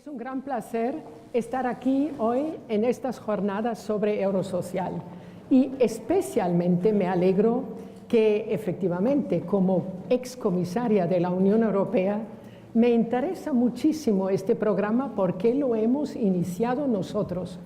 Es un gran placer estar aquí hoy en estas jornadas sobre Eurosocial y especialmente me alegro que efectivamente como excomisaria de la Unión Europea me interesa muchísimo este programa porque lo hemos iniciado nosotros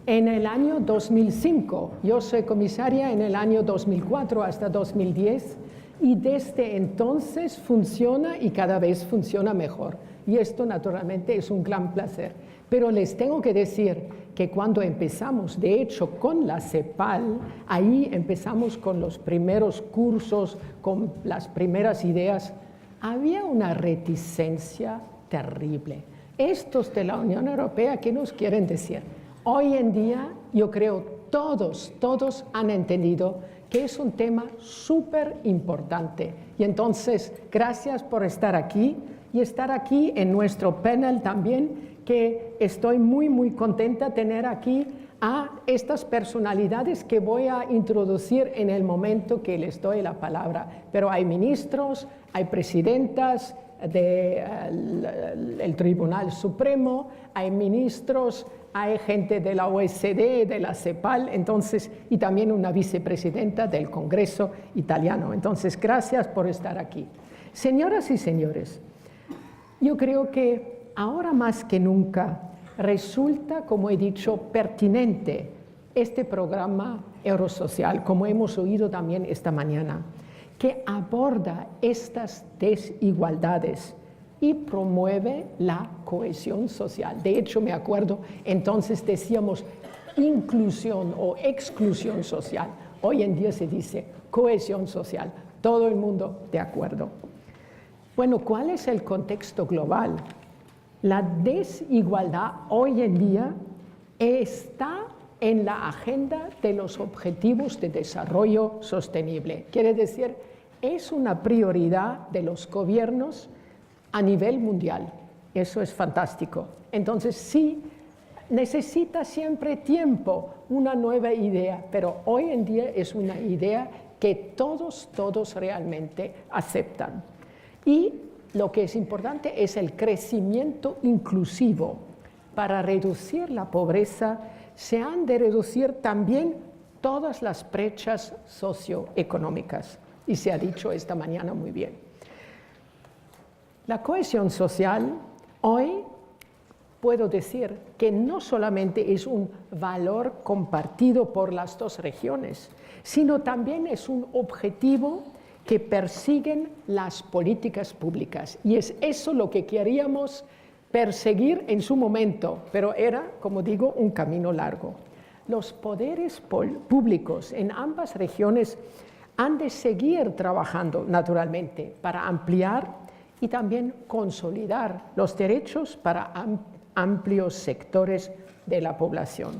en el año 2005. Yo soy comisaria en el año 2004 hasta 2010 y desde entonces funciona y cada vez funciona mejor. Y esto naturalmente es un gran placer. Pero les tengo que decir que cuando empezamos, de hecho con la CEPAL, ahí empezamos con los primeros cursos, con las primeras ideas, había una reticencia terrible. Estos de la Unión Europea, ¿qué nos quieren decir? Hoy en día, yo creo todos han entendido que es un tema súper importante. Y entonces, gracias por estar aquí y estar aquí en nuestro panel también, que estoy muy contenta de tener aquí a estas personalidades que voy a introducir en el momento que les doy la palabra. Pero hay ministros, hay presidentas del Tribunal Supremo, hay ministros, hay gente de la OECD, de la CEPAL, entonces, y también una vicepresidenta del Congreso italiano. Entonces, gracias por estar aquí. Señoras y señores, yo creo que ahora más que nunca resulta, como he dicho, pertinente este programa Eurosocial, como hemos oído también esta mañana, que aborda estas desigualdades y promueve la cohesión social. De hecho, me acuerdo, entonces decíamos inclusión o exclusión social. Hoy en día se dice cohesión social. Todo el mundo de acuerdo. Bueno, ¿cuál es el contexto global? La desigualdad hoy en día está en la agenda de los Objetivos de Desarrollo Sostenible. Quiere decir, es una prioridad de los gobiernos a nivel mundial. Eso es fantástico. Entonces, sí, necesita siempre tiempo, una nueva idea, pero hoy en día es una idea que todos realmente aceptan. Y lo que es importante es el crecimiento inclusivo. Para reducir la pobreza se han de reducir también todas las brechas socioeconómicas. Y se ha dicho esta mañana muy bien. La cohesión social hoy puedo decir que no solamente es un valor compartido por las dos regiones, sino también es un objetivo que persiguen las políticas públicas. Y es eso lo que queríamos perseguir en su momento, pero era, como digo, un camino largo. Los poderes públicos en ambas regiones han de seguir trabajando naturalmente para ampliar y también consolidar los derechos para amplios sectores de la población.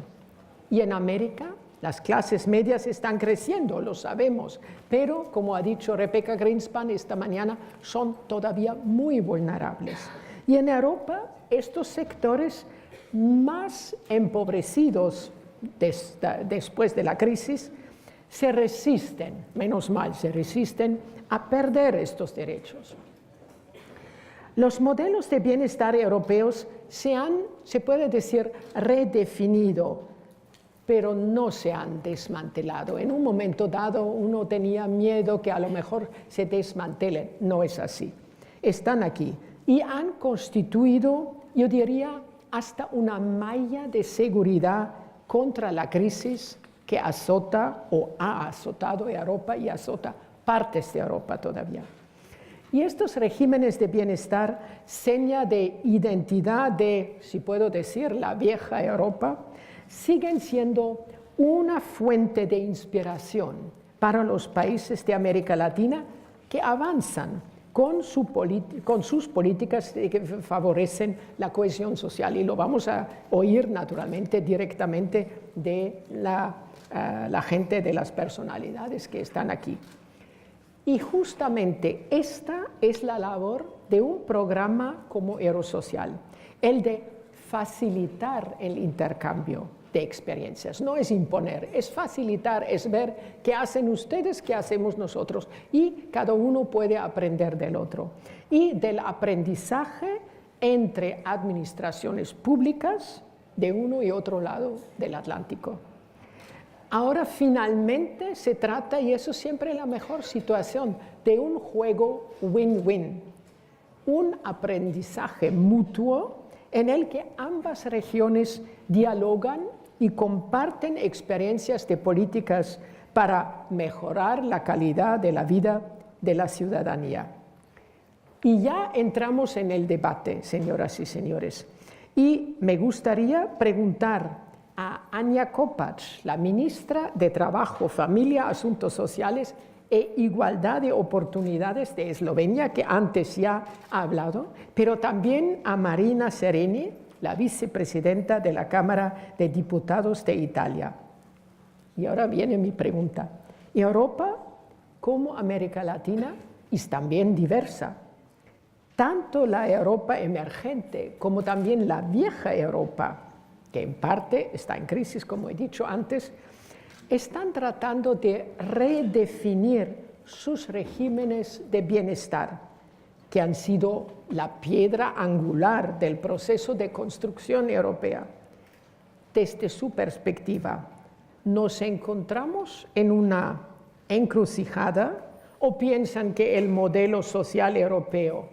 Y en América, las clases medias están creciendo, lo sabemos, pero como ha dicho Rebecca Greenspan esta mañana, son todavía muy vulnerables. Y en Europa, estos sectores más empobrecidos después de la crisis se resisten, menos mal, se resisten a perder estos derechos. Los modelos de bienestar europeos se puede decir, redefinido, pero no se han desmantelado. En un momento dado uno tenía miedo que a lo mejor se desmantelen. No es así. Están aquí y han constituido, yo diría, hasta una malla de seguridad contra la crisis que azota o ha azotado Europa y azota partes de Europa todavía. Y estos regímenes de bienestar, seña de identidad de, si puedo decir, la vieja Europa, siguen siendo una fuente de inspiración para los países de América Latina que avanzan con sus políticas que favorecen la cohesión social. Y lo vamos a oír naturalmente directamente de la gente, de las personalidades que están aquí. Y justamente esta es la labor de un programa como Eurosocial, el de facilitar el intercambio de experiencias. No es imponer, es facilitar, es ver qué hacen ustedes, qué hacemos nosotros, y cada uno puede aprender del otro. Y del aprendizaje entre administraciones públicas de uno y otro lado del Atlántico. Ahora finalmente se trata, y eso siempre es la mejor situación, de un juego win-win, un aprendizaje mutuo en el que ambas regiones dialogan y comparten experiencias de políticas para mejorar la calidad de la vida de la ciudadanía. Y ya entramos en el debate, señoras y señores. Y me gustaría preguntar a Anja Kopač, la ministra de Trabajo, Familia, Asuntos Sociales e Igualdad de Oportunidades de Eslovenia, que antes ya ha hablado, pero también a Marina Sereni, la vicepresidenta de la Cámara de Diputados de Italia. Y ahora viene mi pregunta. Europa, como América Latina, es también diversa. Tanto la Europa emergente como también la vieja Europa, que en parte está en crisis, como he dicho antes, están tratando de redefinir sus regímenes de bienestar, que han sido la piedra angular del proceso de construcción europea. Desde su perspectiva, ¿nos encontramos en una encrucijada o piensan que el modelo social europeo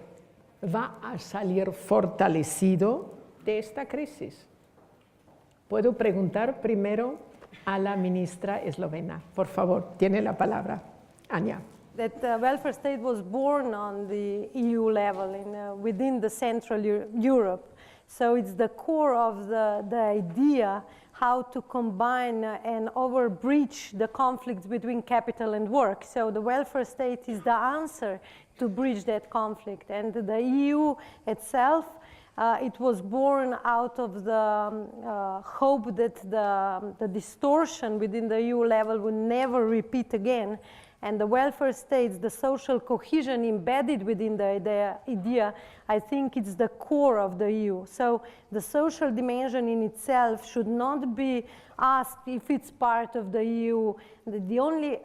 va a salir fortalecido de esta crisis? Puedo preguntar primero a la ministra eslovena. Por favor, tiene la palabra. Anja. That welfare state was born on the EU level within the Central Europe. So it's the core of the idea how to combine and overbridge the conflicts between capital and work. So the welfare state is the answer to bridge that conflict. And the EU itself, it was born out of the hope that the distortion within the EU level would never repeat again. And the welfare states, the social cohesion embedded within the idea, I think it's the core of the EU. So the social dimension in itself should not be asked if it's part of the EU. The only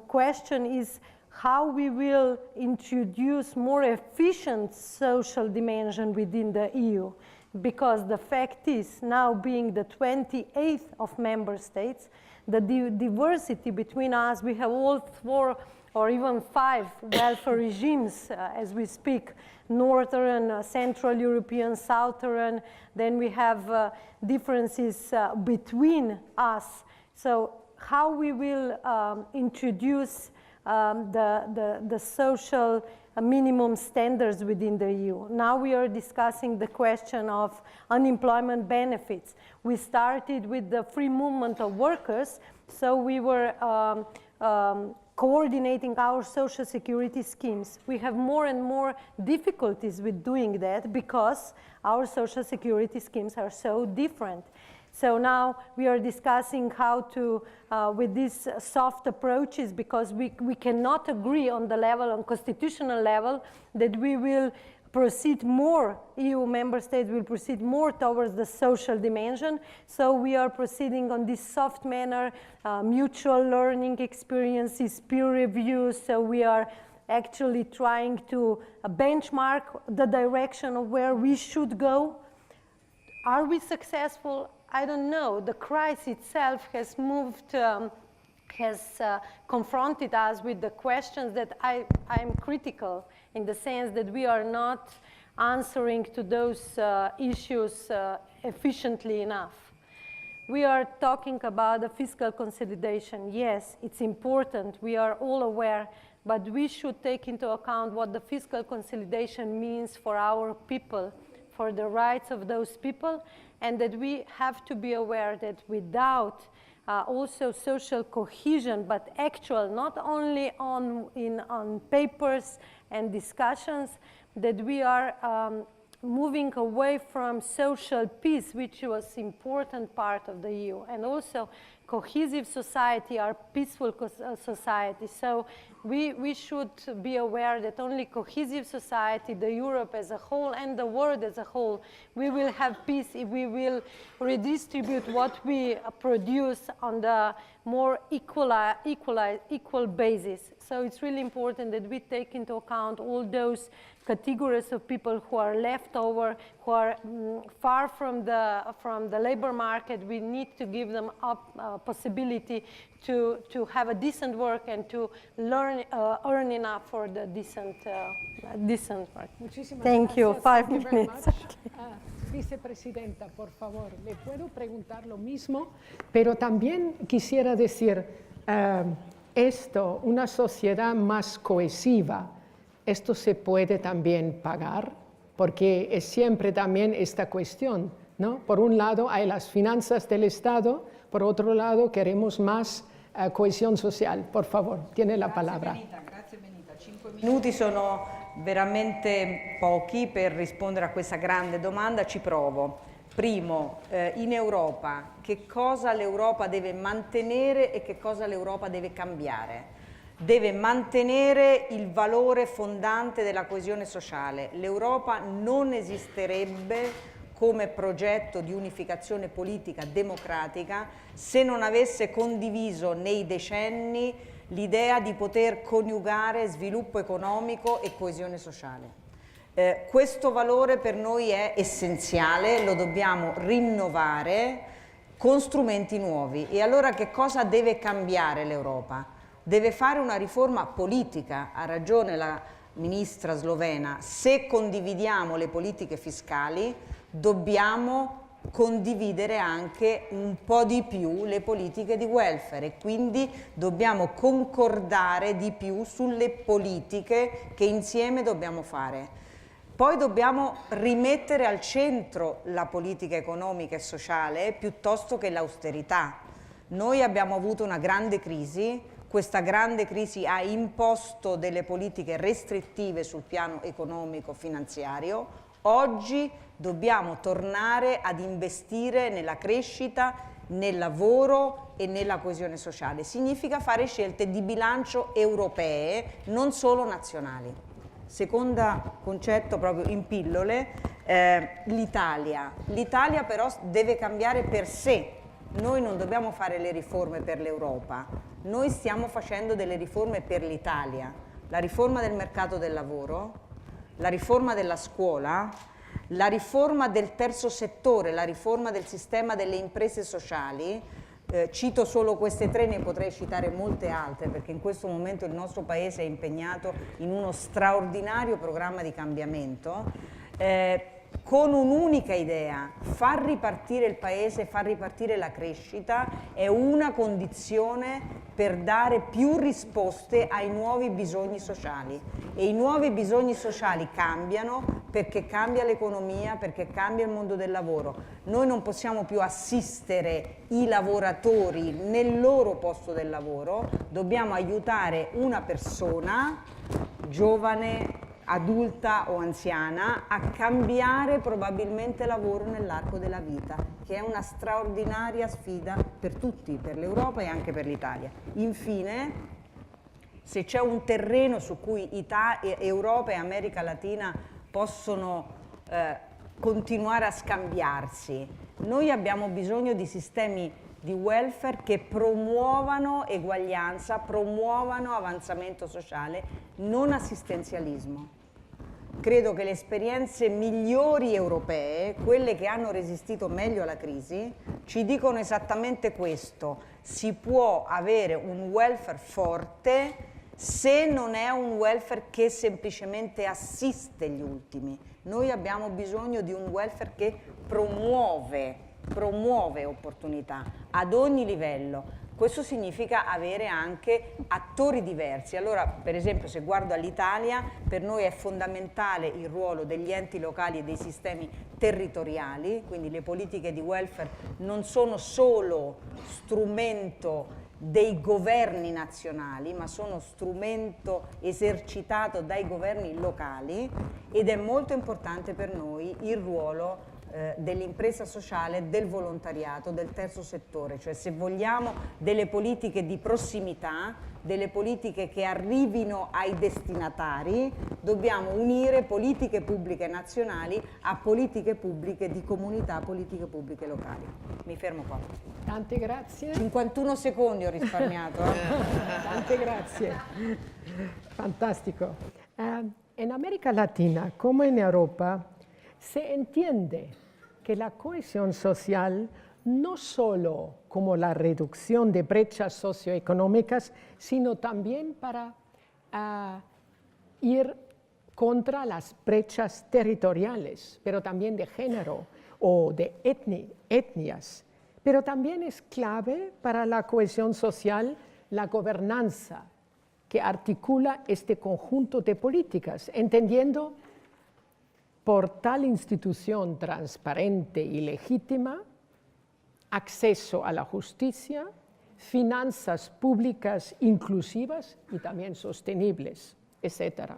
question is how we will introduce more efficient social dimension within the EU. Because the fact is, now being the 28th of member states, the diversity between us, we have all 4 or even 5 welfare regimes as we speak, Northern, Central European, Southern, then we have differences between us. So how we will introduce the social minimum standards within the EU. Now we are discussing the question of unemployment benefits. We started with the free movement of workers, so we were coordinating our social security schemes. We have more and more difficulties with doing that because our social security schemes are so different. So now we are discussing how to, with these soft approaches, because we cannot agree on the level, on constitutional level, that we will proceed more, EU member states will proceed more towards the social dimension. So we are proceeding on this soft manner, mutual learning experiences, peer reviews. So we are actually trying to benchmark the direction of where we should go. Are we successful? I don't know. The crisis itself has moved, has confronted us with the questions that I'm critical in the sense that we are not answering to those issues efficiently enough. We are talking about the fiscal consolidation. Yes, it's important. We are all aware, but we should take into account what the fiscal consolidation means for our people, for the rights of those people, and that we have to be aware that without also social cohesion, but actual, not only on papers and discussions, that we are moving away from social peace, which was an important part of the EU, and also cohesive society, our peaceful society. So we should be aware that only cohesive society, the Europe as a whole and the world as a whole, we will have peace if we will redistribute what we produce on the more equal basis. So it's really important that we take into account all those categories of people who are left over, who are far from the labor market. We need to give them a possibility to have a decent work and to earn enough for the decent work. Muchísimas Thank you. gracias. 5 Thank you very minutes. much. Vicepresidenta, por favor, le puedo preguntar lo mismo, pero también quisiera decir esto, una sociedad más cohesiva, esto se puede también pagar, porque es siempre también esta cuestión, ¿no? Por un lado hay las finanzas del Estado, por otro lado queremos más cohesión social. Por favor, tiene la palabra. Grazie Benita. 5 minuti sono veramente pochi per rispondere a questa grande domanda, ci provo. Primo, in Europa, che cosa l'Europa deve mantenere e che cosa l'Europa deve cambiare? Deve mantenere il valore fondante della coesione sociale. L'Europa non esisterebbe come progetto di unificazione politica democratica se non avesse condiviso nei decenni l'idea di poter coniugare sviluppo economico e coesione sociale. Questo valore per noi è essenziale, lo dobbiamo rinnovare con strumenti nuovi. E allora che cosa deve cambiare l'Europa? Deve fare una riforma politica, ha ragione la ministra slovena, se condividiamo le politiche fiscali dobbiamo condividere anche un po' di più le politiche di welfare e quindi dobbiamo concordare di più sulle politiche che insieme dobbiamo fare. Poi dobbiamo rimettere al centro la politica economica e sociale piuttosto che l'austerità. Noi abbiamo avuto una grande crisi. Questa grande crisi ha imposto delle politiche restrittive sul piano economico-finanziario. Oggi dobbiamo tornare ad investire nella crescita, nel lavoro e nella coesione sociale. Significa fare scelte di bilancio europee, non solo nazionali. Secondo concetto proprio in pillole, l'Italia. L'Italia però deve cambiare per sé. Noi non dobbiamo fare le riforme per l'Europa, noi stiamo facendo delle riforme per l'Italia. La riforma del mercato del lavoro, la riforma della scuola, la riforma del terzo settore, la riforma del sistema delle imprese sociali. Cito solo queste tre, ne potrei citare molte altre perché in questo momento il nostro Paese è impegnato in uno straordinario programma di cambiamento. Con un'unica idea, far ripartire il Paese, far ripartire la crescita è una condizione per dare più risposte ai nuovi bisogni sociali e i nuovi bisogni sociali cambiano perché cambia l'economia, perché cambia il mondo del lavoro. Noi non possiamo più assistere i lavoratori nel loro posto del lavoro, dobbiamo aiutare una persona giovane, adulta o anziana a cambiare probabilmente lavoro nell'arco della vita, che è una straordinaria sfida per tutti, per l'Europa e anche per l'Italia. Infine, se c'è un terreno su cui Europa e America Latina possono continuare a scambiarsi, noi abbiamo bisogno di sistemi di welfare che promuovano eguaglianza, promuovano avanzamento sociale, non assistenzialismo. Credo che le esperienze migliori europee, quelle che hanno resistito meglio alla crisi, ci dicono esattamente questo. Si può avere un welfare forte se non è un welfare che semplicemente assiste gli ultimi. Noi abbiamo bisogno di un welfare che promuove opportunità ad ogni livello. Questo significa avere anche attori diversi. Allora, per esempio, se guardo all'Italia, per noi è fondamentale il ruolo degli enti locali e dei sistemi territoriali, quindi le politiche di welfare non sono solo strumento dei governi nazionali, ma sono strumento esercitato dai governi locali ed è molto importante per noi il ruolo dell'impresa sociale, del volontariato, del terzo settore, cioè se vogliamo delle politiche di prossimità, delle politiche che arrivino ai destinatari, dobbiamo unire politiche pubbliche nazionali a politiche pubbliche di comunità, politiche pubbliche locali. Mi fermo qua. Tante grazie. 51 secondi ho risparmiato. Tante grazie. Fantástico. En América Latina, como en Europa, se entiende que la cohesión social no solo como la reducción de brechas socioeconómicas, sino también para ir contra las brechas territoriales, pero también de género o de etnias. Pero también es clave para la cohesión social la gobernanza que articula este conjunto de políticas, entendiendo por tal institución transparente y legítima, acceso a la justicia, finanzas públicas inclusivas y también sostenibles, etc.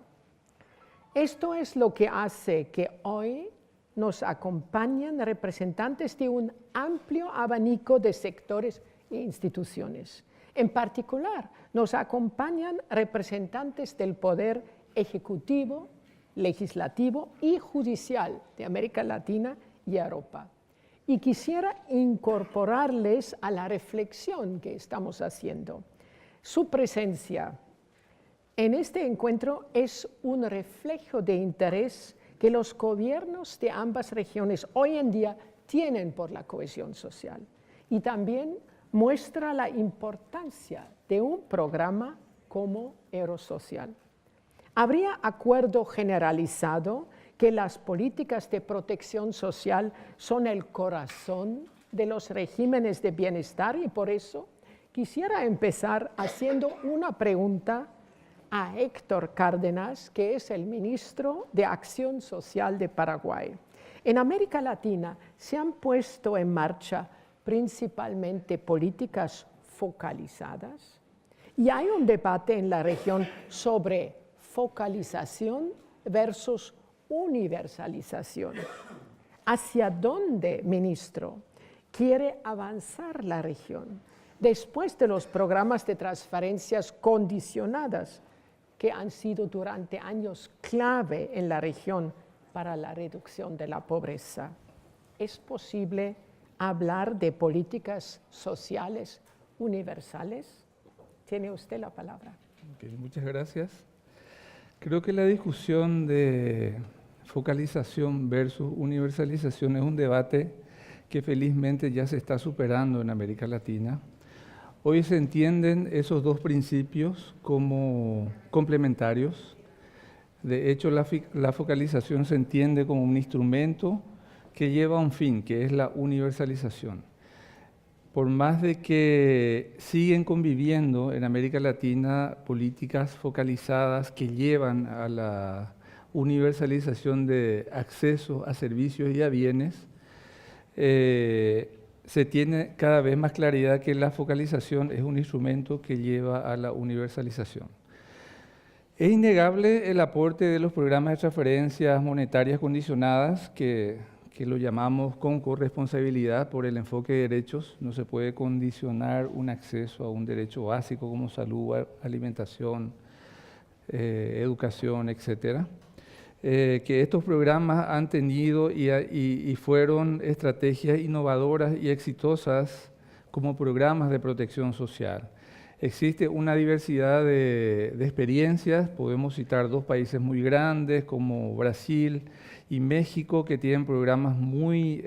Esto es lo que hace que hoy nos acompañen representantes de un amplio abanico de sectores e instituciones. En particular, nos acompañan representantes del poder ejecutivo, legislativo y judicial de América Latina y Europa. Y quisiera incorporarles a la reflexión que estamos haciendo. Su presencia en este encuentro es un reflejo de interés que los gobiernos de ambas regiones hoy en día tienen por la cohesión social y también muestra la importancia de un programa como Eurosocial. Habría acuerdo generalizado que las políticas de protección social son el corazón de los regímenes de bienestar y por eso quisiera empezar haciendo una pregunta a Héctor Cárdenas, que es el ministro de Acción Social de Paraguay. En América Latina se han puesto en marcha principalmente políticas focalizadas y hay un debate en la región sobre focalización versus universalización. ¿Hacia dónde, ministro, quiere avanzar la región después de los programas de transferencias condicionadas que han sido durante años clave en la región para la reducción de la pobreza? ¿Es posible hablar de políticas sociales universales? Tiene usted la palabra. Okay, muchas gracias. Creo que la discusión de focalización versus universalización es un debate que felizmente ya se está superando en América Latina. Hoy se entienden esos dos principios como complementarios. De hecho, la focalización se entiende como un instrumento que lleva a un fin, que es la universalización. Por más de que siguen conviviendo en América Latina políticas focalizadas que llevan a la universalización de acceso a servicios y a bienes, se tiene cada vez más claridad que la focalización es un instrumento que lleva a la universalización. Es innegable el aporte de los programas de transferencias monetarias condicionadas que lo llamamos con corresponsabilidad por el enfoque de derechos. No se puede condicionar un acceso a un derecho básico como salud, alimentación, educación, etcétera. Que estos programas han tenido y fueron estrategias innovadoras y exitosas como programas de protección social. Existe una diversidad de experiencias, podemos citar dos países muy grandes como Brasil y México que tienen programas muy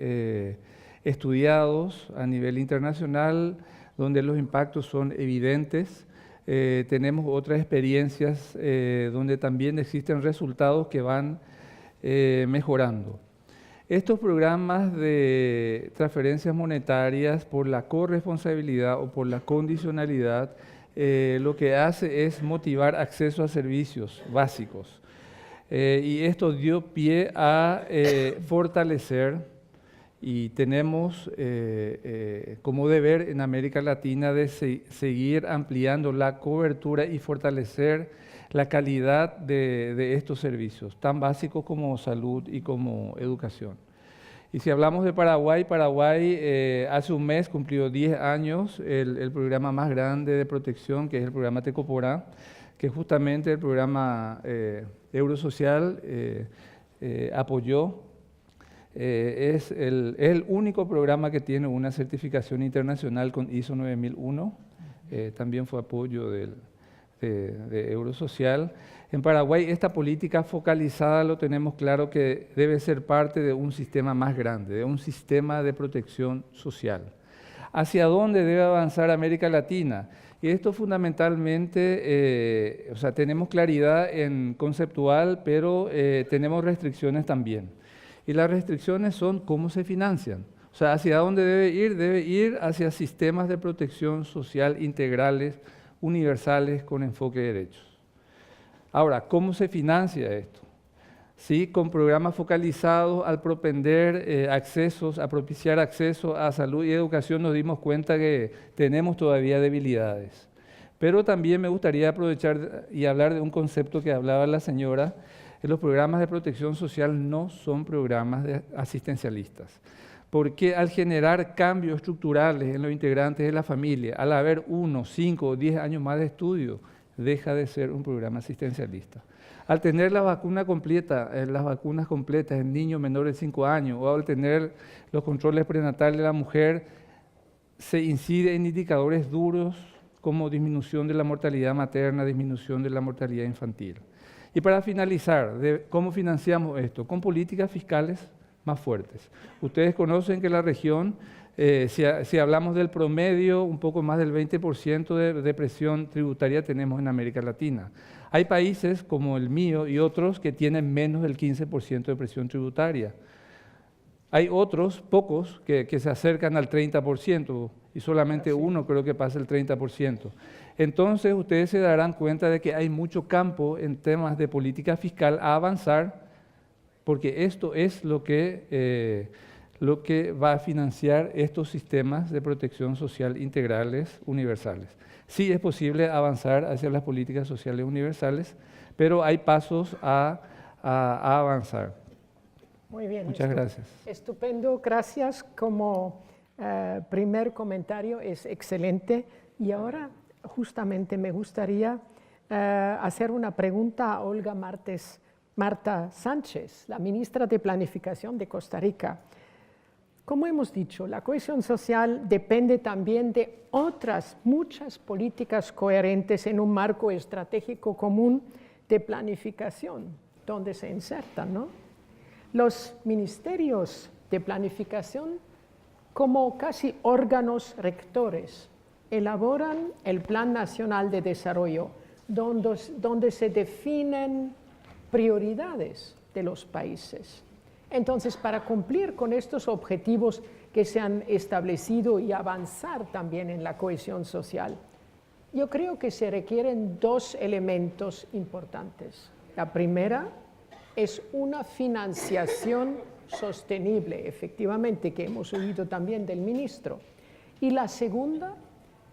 estudiados a nivel internacional donde los impactos son evidentes. Tenemos otras experiencias donde también existen resultados que van mejorando. Estos programas de transferencias monetarias por la corresponsabilidad o por la condicionalidad lo que hace es motivar acceso a servicios básicos. Y esto dio pie a fortalecer y tenemos como deber en América Latina de seguir ampliando la cobertura y fortalecer la calidad de estos servicios, tan básicos como salud y como educación. Y si hablamos de Paraguay, Paraguay hace un mes cumplió 10 años el programa más grande de protección, que es el programa Tecoporá, que justamente el programa Eurosocial apoyó. Es el único programa que tiene una certificación internacional con ISO 9001, también fue apoyo de Eurosocial. En Paraguay esta política focalizada lo tenemos claro que debe ser parte de un sistema más grande, de un sistema de protección social. ¿Hacia dónde debe avanzar América Latina? Y esto fundamentalmente, o sea, tenemos claridad en conceptual, pero tenemos restricciones también. Y las restricciones son cómo se financian. O sea, ¿hacia dónde debe ir hacia sistemas de protección social integrales, universales, con enfoque de derechos. Ahora, ¿cómo se financia esto? Sí, con programas focalizados al propender accesos, a propiciar acceso a salud y educación, nos dimos cuenta que tenemos todavía debilidades. Pero también me gustaría aprovechar y hablar de un concepto que hablaba la señora. Los programas de protección social no son programas asistencialistas, porque al generar cambios estructurales en los integrantes de la familia, al haber 1, 5 o 10 años más de estudio, deja de ser un programa asistencialista. Al tener la vacuna completa, las vacunas completas en niños menores de 5 años, o al tener los controles prenatales de la mujer, se incide en indicadores duros como disminución de la mortalidad materna, disminución de la mortalidad infantil. Y para finalizar, ¿cómo financiamos esto? Con políticas fiscales más fuertes. Ustedes conocen que la región, si hablamos del promedio, un poco más del 20% de presión tributaria tenemos en América Latina. Hay países como el mío y otros que tienen menos del 15% de presión tributaria. Hay otros, pocos, que se acercan al 30% y solamente uno creo que pasa el 30%. Entonces ustedes se darán cuenta de que hay mucho campo en temas de política fiscal a avanzar, porque esto es lo que va a financiar estos sistemas de protección social integrales universales. Sí es posible avanzar hacia las políticas sociales universales, pero hay pasos a avanzar. Muy bien. Muchas gracias. Estupendo, gracias. Como primer comentario es excelente. Y ahora justamente me gustaría hacer una pregunta a Olga Marta Sánchez, la ministra de Planificación de Costa Rica. Como hemos dicho, la cohesión social depende también de otras muchas políticas coherentes en un marco estratégico común de planificación, donde se insertan, ¿no? Los ministerios de planificación, como casi órganos rectores, elaboran el Plan Nacional de Desarrollo, donde se definen prioridades de los países. Entonces, para cumplir con estos objetivos que se han establecido y avanzar también en la cohesión social, yo creo que se requieren dos elementos importantes. La primera es una financiación sostenible, efectivamente, que hemos oído también del ministro. Y la segunda,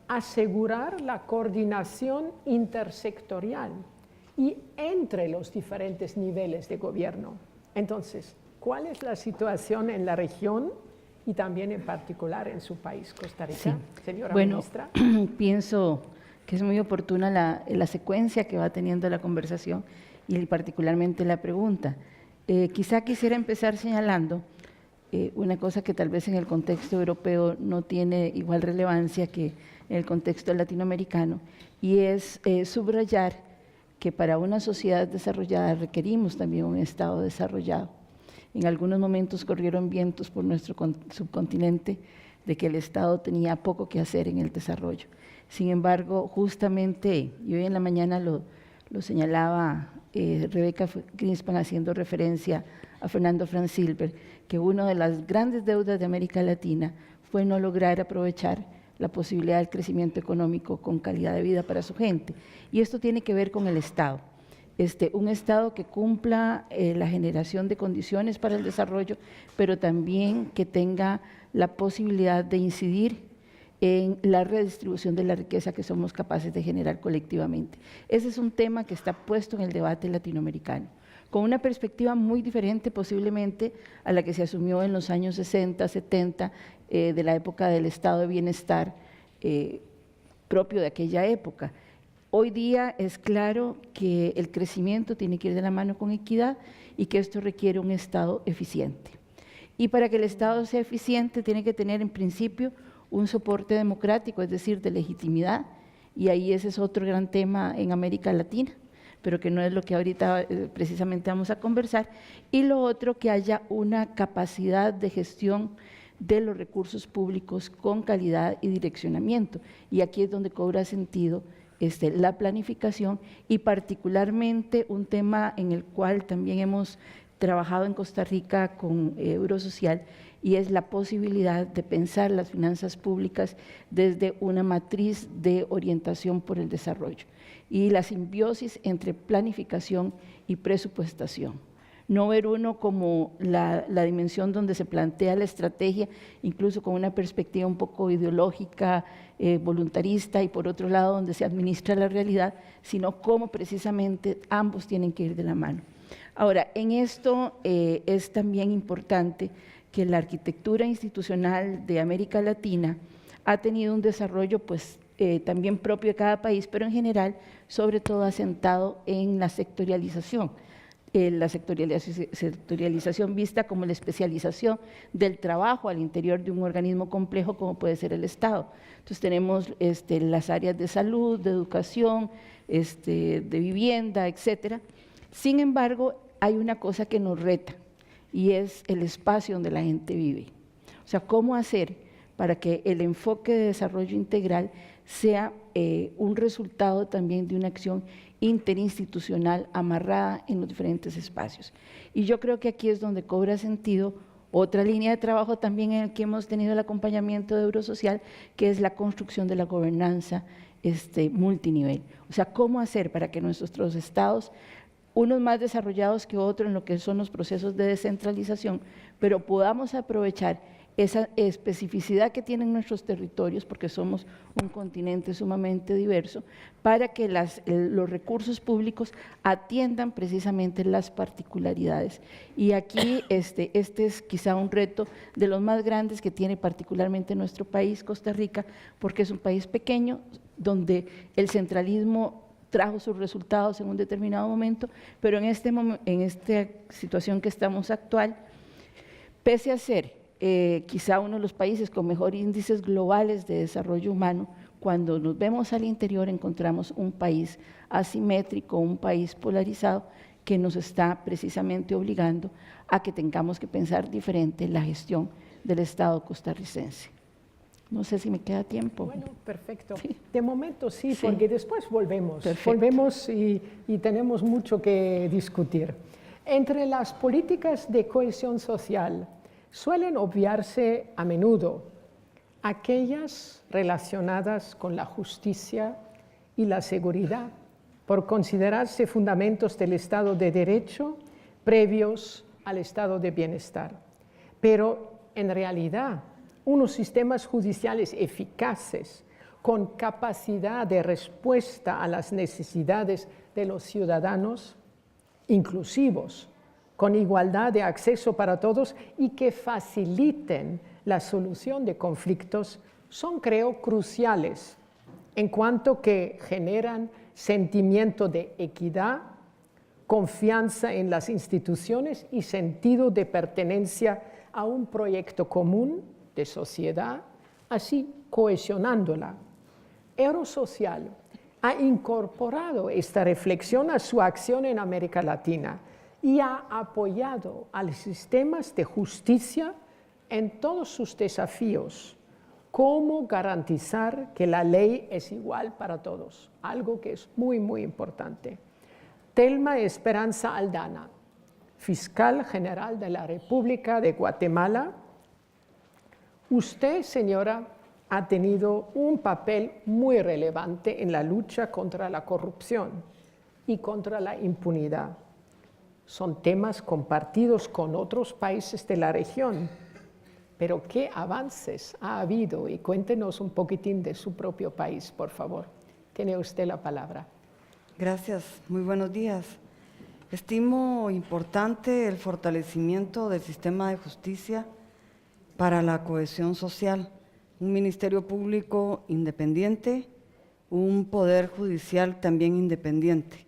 asegurar la coordinación intersectorial y entre los diferentes niveles de gobierno. Entonces, ¿cuál es la situación en la región y también en particular en su país, Costa Rica? Sí. Señora ministra. Pienso que es muy oportuna la secuencia que va teniendo la conversación y particularmente la pregunta. Quizá quisiera empezar señalando una cosa que tal vez en el contexto europeo no tiene igual relevancia que en el contexto latinoamericano, y es subrayar que para una sociedad desarrollada requerimos también un Estado desarrollado. En algunos momentos corrieron vientos por nuestro subcontinente de que el Estado tenía poco que hacer en el desarrollo. Sin embargo, justamente, y hoy en la mañana lo señalaba Rebeca Greenspan haciendo referencia a Fernando Franz Silber, que una de las grandes deudas de América Latina fue no lograr aprovechar la posibilidad del crecimiento económico con calidad de vida para su gente. Y esto tiene que ver con el Estado. Un Estado que cumpla la generación de condiciones para el desarrollo, pero también que tenga la posibilidad de incidir en la redistribución de la riqueza que somos capaces de generar colectivamente. Ese es un tema que está puesto en el debate latinoamericano. con una perspectiva muy diferente posiblemente a la que se asumió en los años 60, 70, de la época del estado de bienestar propio de aquella época. Hoy día es claro que el crecimiento tiene que ir de la mano con equidad y que esto requiere un Estado eficiente. Y para que el Estado sea eficiente tiene que tener en principio un soporte democrático, es decir, de legitimidad, y ahí ese es otro gran tema en América Latina, pero que no es lo que ahorita precisamente vamos a conversar, y lo otro, que haya una capacidad de gestión de los recursos públicos con calidad y direccionamiento, y aquí es donde cobra sentido la planificación, y particularmente un tema en el cual también hemos trabajado en Costa Rica con Eurosocial, y es la posibilidad de pensar las finanzas públicas desde una matriz de orientación por el desarrollo y la simbiosis entre planificación y presupuestación. No ver uno como la dimensión donde se plantea la estrategia, incluso con una perspectiva un poco ideológica, voluntarista, y por otro lado donde se administra la realidad, sino cómo precisamente ambos tienen que ir de la mano. Ahora, en esto es también importante que la arquitectura institucional de América Latina ha tenido un desarrollo pues, también propio de cada país, pero en general, sobre todo asentado en la sectorialización. La sectorialización vista como la especialización del trabajo al interior de un organismo complejo como puede ser el Estado. Entonces tenemos las áreas de salud, de educación, de vivienda, etcétera. Sin embargo, hay una cosa que nos reta y es el espacio donde la gente vive. O sea, ¿cómo hacer para que el enfoque de desarrollo integral sea un resultado también de una acción interinstitucional amarrada en los diferentes espacios? Y yo creo que aquí es donde cobra sentido otra línea de trabajo también en la que hemos tenido el acompañamiento de Eurosocial, que es la construcción de la gobernanza multinivel. O sea, ¿cómo hacer para que nuestros estados, unos más desarrollados que otros en lo que son los procesos de descentralización, pero podamos aprovechar esa especificidad que tienen nuestros territorios, porque somos un continente sumamente diverso, para que los recursos públicos atiendan precisamente las particularidades. Y aquí este es quizá un reto de los más grandes que tiene particularmente nuestro país, Costa Rica, porque es un país pequeño, donde el centralismo trajo sus resultados en un determinado momento, pero en esta situación que estamos actual, pese a ser quizá uno de los países con mejores índices globales de desarrollo humano, cuando nos vemos al interior encontramos un país asimétrico, un país polarizado que nos está precisamente obligando a que tengamos que pensar diferente la gestión del Estado costarricense. No sé si me queda tiempo. Bueno, perfecto. Sí. De momento sí, Sí. porque después volvemos. Perfecto. Volvemos y tenemos mucho que discutir. Entre las políticas de cohesión social suelen obviarse a menudo aquellas relacionadas con la justicia y la seguridad, por considerarse fundamentos del Estado de Derecho previos al estado de bienestar. Pero en realidad, unos sistemas judiciales eficaces, con capacidad de respuesta a las necesidades de los ciudadanos, inclusivos, con igualdad de acceso para todos y que faciliten la solución de conflictos, son, creo, cruciales en cuanto que generan sentimiento de equidad, confianza en las instituciones y sentido de pertenencia a un proyecto común de sociedad, así cohesionándola. Eurosocial ha incorporado esta reflexión a su acción en América Latina y ha apoyado a los sistemas de justicia en todos sus desafíos. Cómo garantizar que la ley es igual para todos, algo que es muy, muy importante. Telma Esperanza Aldana, fiscal general de la República de Guatemala. Usted, señora, ha tenido un papel muy relevante en la lucha contra la corrupción y contra la impunidad. Son temas compartidos con otros países de la región, pero ¿qué avances ha habido? Y cuéntenos un poquitín de su propio país, por favor. Tiene usted la palabra. Gracias, muy buenos días. Estimo importante el fortalecimiento del sistema de justicia para la cohesión social, un ministerio público independiente, un poder judicial también independiente.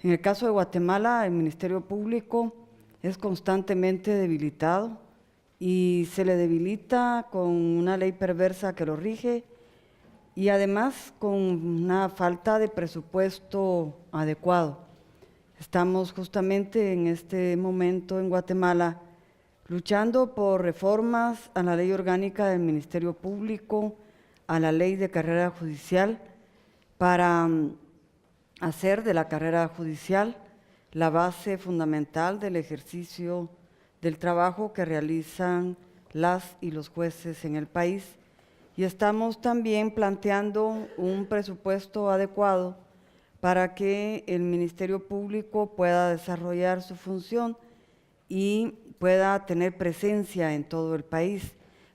En el caso de Guatemala, el ministerio público es constantemente debilitado y se le debilita con una ley perversa que lo rige y además con una falta de presupuesto adecuado. Estamos justamente en este momento en Guatemala luchando por reformas a la ley orgánica del Ministerio Público, a la ley de carrera judicial, para hacer de la carrera judicial la base fundamental del ejercicio del trabajo que realizan las y los jueces en el país. Y estamos también planteando un presupuesto adecuado para que el Ministerio Público pueda desarrollar su función y pueda tener presencia en todo el país.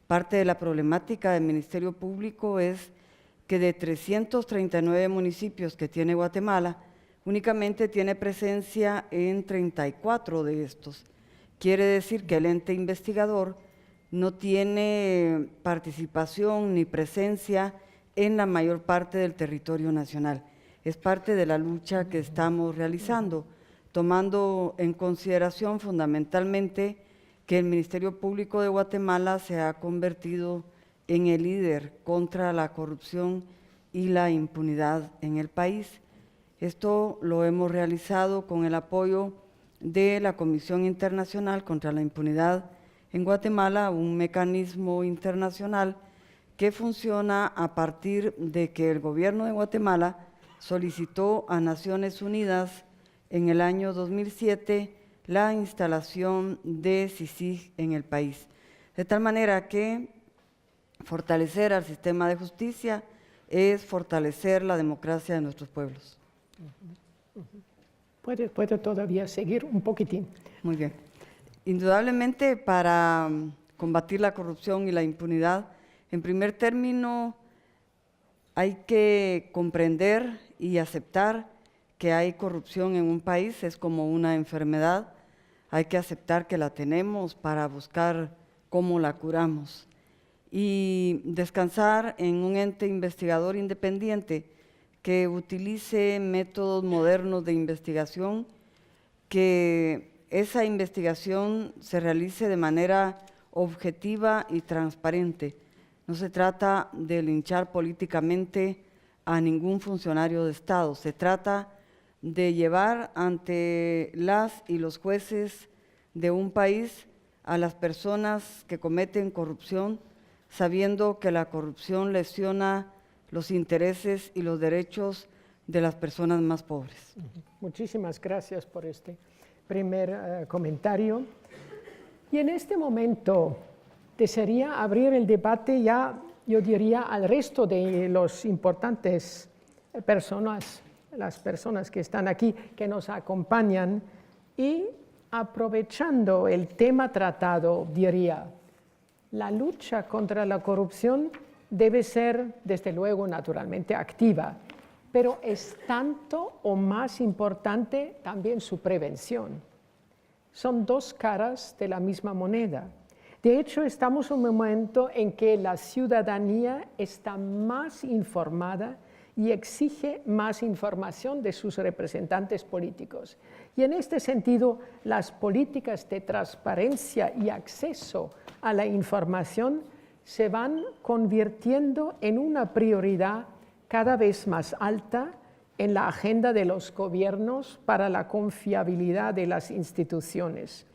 Parte de la problemática del Ministerio Público es que de 339 municipios que tiene Guatemala, únicamente tiene presencia en 34 de estos. Quiere decir que el ente investigador no tiene participación ni presencia en la mayor parte del territorio nacional. Es parte de la lucha que estamos realizando, tomando en consideración fundamentalmente que el Ministerio Público de Guatemala se ha convertido en el líder contra la corrupción y la impunidad en el país. Esto lo hemos realizado con el apoyo de la Comisión Internacional contra la Impunidad en Guatemala, un mecanismo internacional que funciona a partir de que el gobierno de Guatemala solicitó a Naciones Unidas en el año 2007 la instalación de CICIG en el país. De tal manera que fortalecer al sistema de justicia es fortalecer la democracia de nuestros pueblos. Puede todavía seguir un poquitín. Muy bien. Indudablemente, para combatir la corrupción y la impunidad, en primer término, hay que comprender y aceptar que hay corrupción en un país, es como una enfermedad, hay que aceptar que la tenemos para buscar cómo la curamos. Y descansar en un ente investigador independiente que utilice métodos modernos de investigación, que esa investigación se realice de manera objetiva y transparente. No se trata de linchar políticamente a ningún funcionario de Estado, se trata de llevar ante las y los jueces de un país a las personas que cometen corrupción, sabiendo que la corrupción lesiona los intereses y los derechos de las personas más pobres. Muchísimas gracias por este primer comentario. Y en este momento desearía abrir el debate ya, yo diría, al resto de los importantes personas, las personas que están aquí, que nos acompañan, y aprovechando el tema tratado, diría, la lucha contra la corrupción debe ser, desde luego, naturalmente activa, pero es tanto o más importante también su prevención. Son dos caras de la misma moneda. De hecho, estamos en un momento en que la ciudadanía está más informada y exige más información de sus representantes políticos. Y en este sentido, las políticas de transparencia y acceso a la información se van convirtiendo en una prioridad cada vez más alta en la agenda de los gobiernos para la confiabilidad de las instituciones.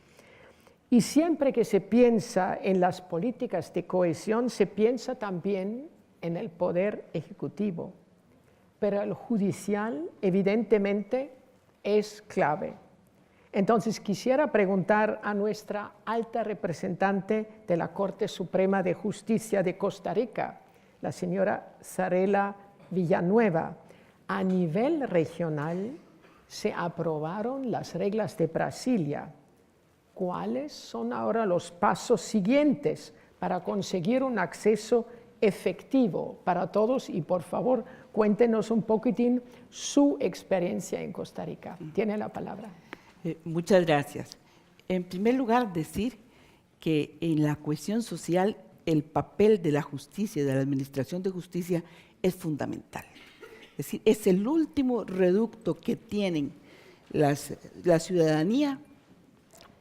Y siempre que se piensa en las políticas de cohesión, se piensa también en el poder ejecutivo. Pero el judicial, evidentemente, es clave. Entonces, quisiera preguntar a nuestra alta representante de la Corte Suprema de Justicia de Costa Rica, la señora Zarela Villanueva. A nivel regional se aprobaron las reglas de Brasilia. ¿Cuáles son ahora los pasos siguientes para conseguir un acceso efectivo para todos? Y por favor, cuéntenos un poquitín su experiencia en Costa Rica. Tiene la palabra. Muchas gracias. En primer lugar, decir que en la cohesión social el papel de la justicia, de la administración de justicia, es fundamental. Es decir, es el último reducto que tienen la ciudadanía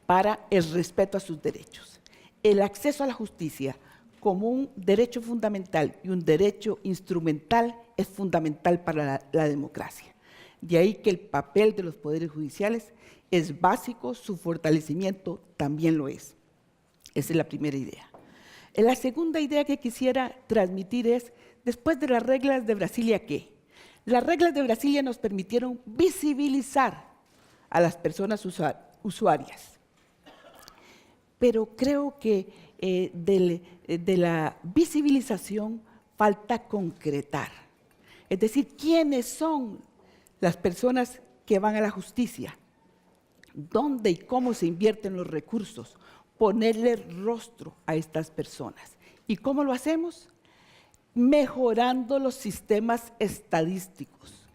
para el respeto a sus derechos. El acceso a la justicia como un derecho fundamental y un derecho instrumental es fundamental para la democracia. De ahí que el papel de los poderes judiciales es básico, su fortalecimiento también lo es. Esa es la primera idea. La segunda idea que quisiera transmitir es, después de las reglas de Brasilia, ¿qué? Las reglas de Brasilia nos permitieron visibilizar a las personas usuarias. Pero creo que de la visibilización falta concretar. Es decir, ¿quiénes son las personas que van a la justicia? ¿Dónde y cómo se invierten los recursos? Ponerle rostro a estas personas. ¿Y cómo lo hacemos? Mejorando los sistemas estadísticos.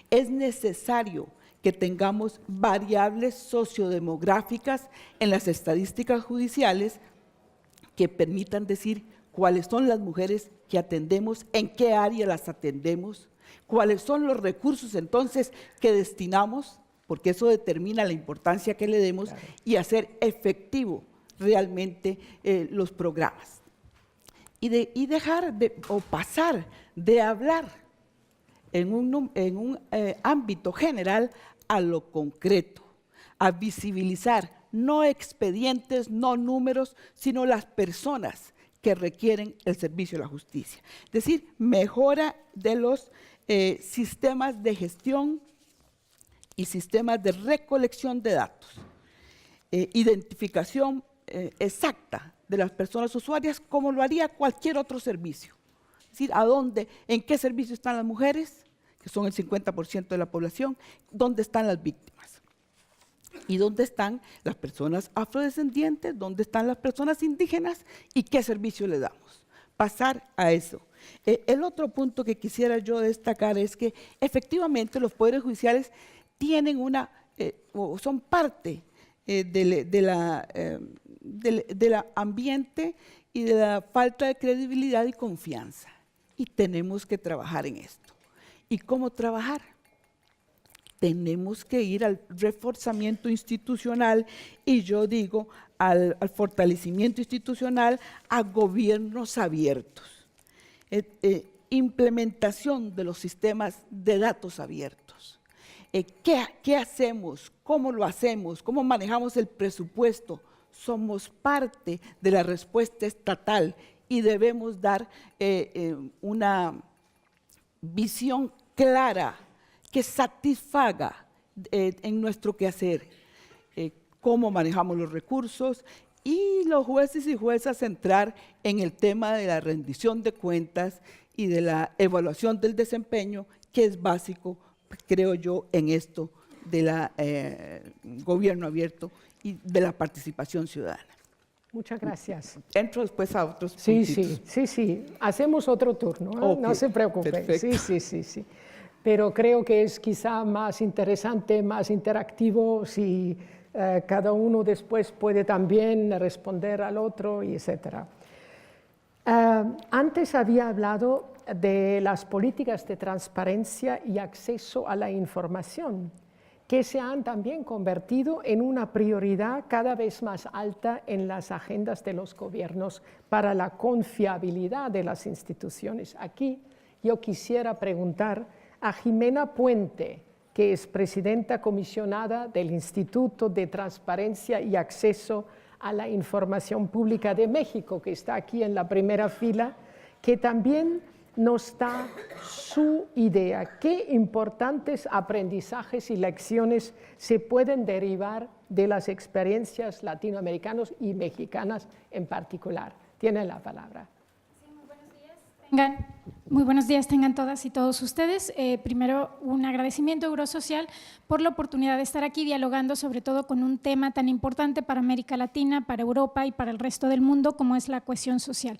Es necesario que tengamos variables sociodemográficas en las estadísticas judiciales que permitan decir cuáles son las mujeres que atendemos, en qué área las atendemos, cuáles son los recursos entonces que destinamos, porque eso determina la importancia que le demos, claro, y hacer efectivo realmente los programas. Y dejar o pasar de hablar en un ámbito general a lo concreto, a visibilizar no expedientes, no números, sino las personas que requieren el servicio de la justicia. Es decir, mejora de los sistemas de gestión y sistemas de recolección de datos, identificación exacta de las personas usuarias como lo haría cualquier otro servicio. Es decir, en qué servicio están las mujeres, que son el 50% de la población, dónde están las víctimas y dónde están las personas afrodescendientes, dónde están las personas indígenas y qué servicio le damos. Pasar a eso. El otro punto que quisiera yo destacar es que efectivamente los poderes judiciales tienen o son parte del ambiente y de la falta de credibilidad y confianza. Y tenemos que trabajar en esto. ¿Y cómo trabajar? Tenemos que ir al reforzamiento institucional y yo digo al fortalecimiento institucional, a gobiernos abiertos, implementación de los sistemas de datos abiertos. ¿Qué hacemos? ¿Cómo lo hacemos? ¿Cómo manejamos el presupuesto? Somos parte de la respuesta estatal y debemos dar una visión clara que satisfaga en nuestro quehacer cómo manejamos los recursos y los jueces y juezas entrar en el tema de la rendición de cuentas y de la evaluación del desempeño, que es básico, creo yo, en esto del gobierno abierto y de la participación ciudadana. Muchas gracias. Entro después a otros puntitos. Sí. Hacemos otro turno, ¿eh? Okay. No se preocupe. Perfecto. Sí. Pero creo que es quizá más interesante, más interactivo, si cada uno después puede también responder al otro, etc. Antes había hablado de las políticas de transparencia y acceso a la información, que se han también convertido en una prioridad cada vez más alta en las agendas de los gobiernos para la confiabilidad de las instituciones. Aquí yo quisiera preguntar a Jimena Puente, que es presidenta comisionada del Instituto de Transparencia y Acceso a la Información Pública de México, que está aquí en la primera fila, que también nos da su idea. ¿Qué importantes aprendizajes y lecciones se pueden derivar de las experiencias latinoamericanas y mexicanas en particular? Tiene la palabra. Muy buenos días tengan todas y todos ustedes. Primero, un agradecimiento a Eurosocial por la oportunidad de estar aquí dialogando sobre todo con un tema tan importante para América Latina, para Europa y para el resto del mundo como es la cohesión social.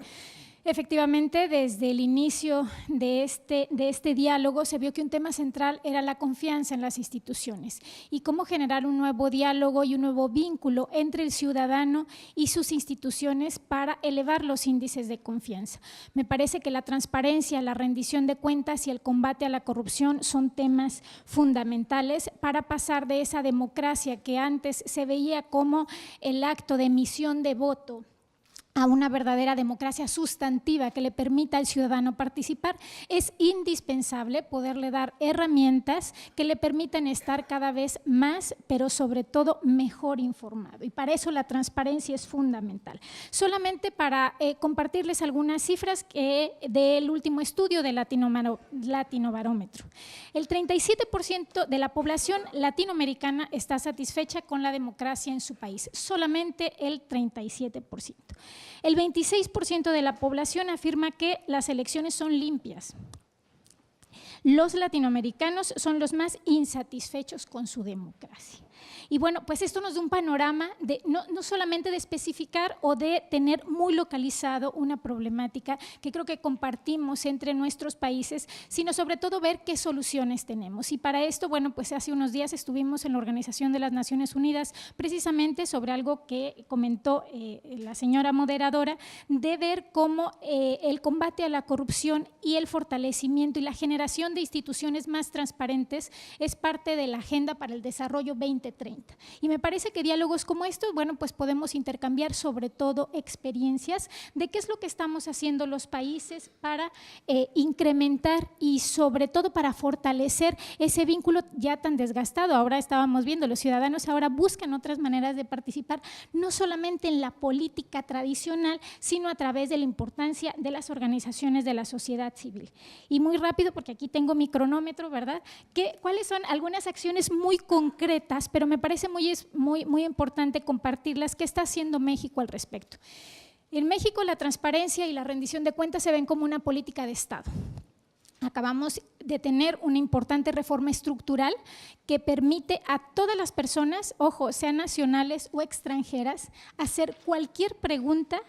Efectivamente, desde el inicio de este diálogo se vio que un tema central era la confianza en las instituciones y cómo generar un nuevo diálogo y un nuevo vínculo entre el ciudadano y sus instituciones para elevar los índices de confianza. Me parece que la transparencia, la rendición de cuentas y el combate a la corrupción son temas fundamentales para pasar de esa democracia que antes se veía como el acto de emisión de voto a una verdadera democracia sustantiva que le permita al ciudadano participar. Es indispensable poderle dar herramientas que le permitan estar cada vez más, pero sobre todo mejor informado. Y para eso la transparencia es fundamental. Solamente para compartirles algunas cifras del último estudio de Latinobarómetro. El 37% de la población latinoamericana está satisfecha con la democracia en su país, solamente el 37%. El 26% de la población afirma que las elecciones son limpias. Los latinoamericanos son los más insatisfechos con su democracia. Y bueno, pues esto nos da un panorama de no solamente de especificar o de tener muy localizado una problemática que creo que compartimos entre nuestros países, sino sobre todo ver qué soluciones tenemos. Y para esto, bueno, pues hace unos días estuvimos en la Organización de las Naciones Unidas precisamente sobre algo que comentó la señora moderadora, de ver cómo el combate a la corrupción y el fortalecimiento y la generación de instituciones más transparentes es parte de la Agenda para el Desarrollo 2030. Y me parece que diálogos como estos, bueno, pues podemos intercambiar sobre todo experiencias de qué es lo que estamos haciendo los países para incrementar y sobre todo para fortalecer ese vínculo ya tan desgastado. Ahora estábamos viendo, los ciudadanos ahora buscan otras maneras de participar, no solamente en la política tradicional, sino a través de la importancia de las organizaciones de la sociedad civil. Y muy rápido, porque aquí tengo mi cronómetro, ¿verdad? ¿Cuáles son algunas acciones muy concretas, pero me parece muy importante compartirlas? ¿Qué está haciendo México al respecto? En México la transparencia y la rendición de cuentas se ven como una política de Estado. Acabamos de tener una importante reforma estructural que permite a todas las personas, ojo, sean nacionales o extranjeras, hacer cualquier pregunta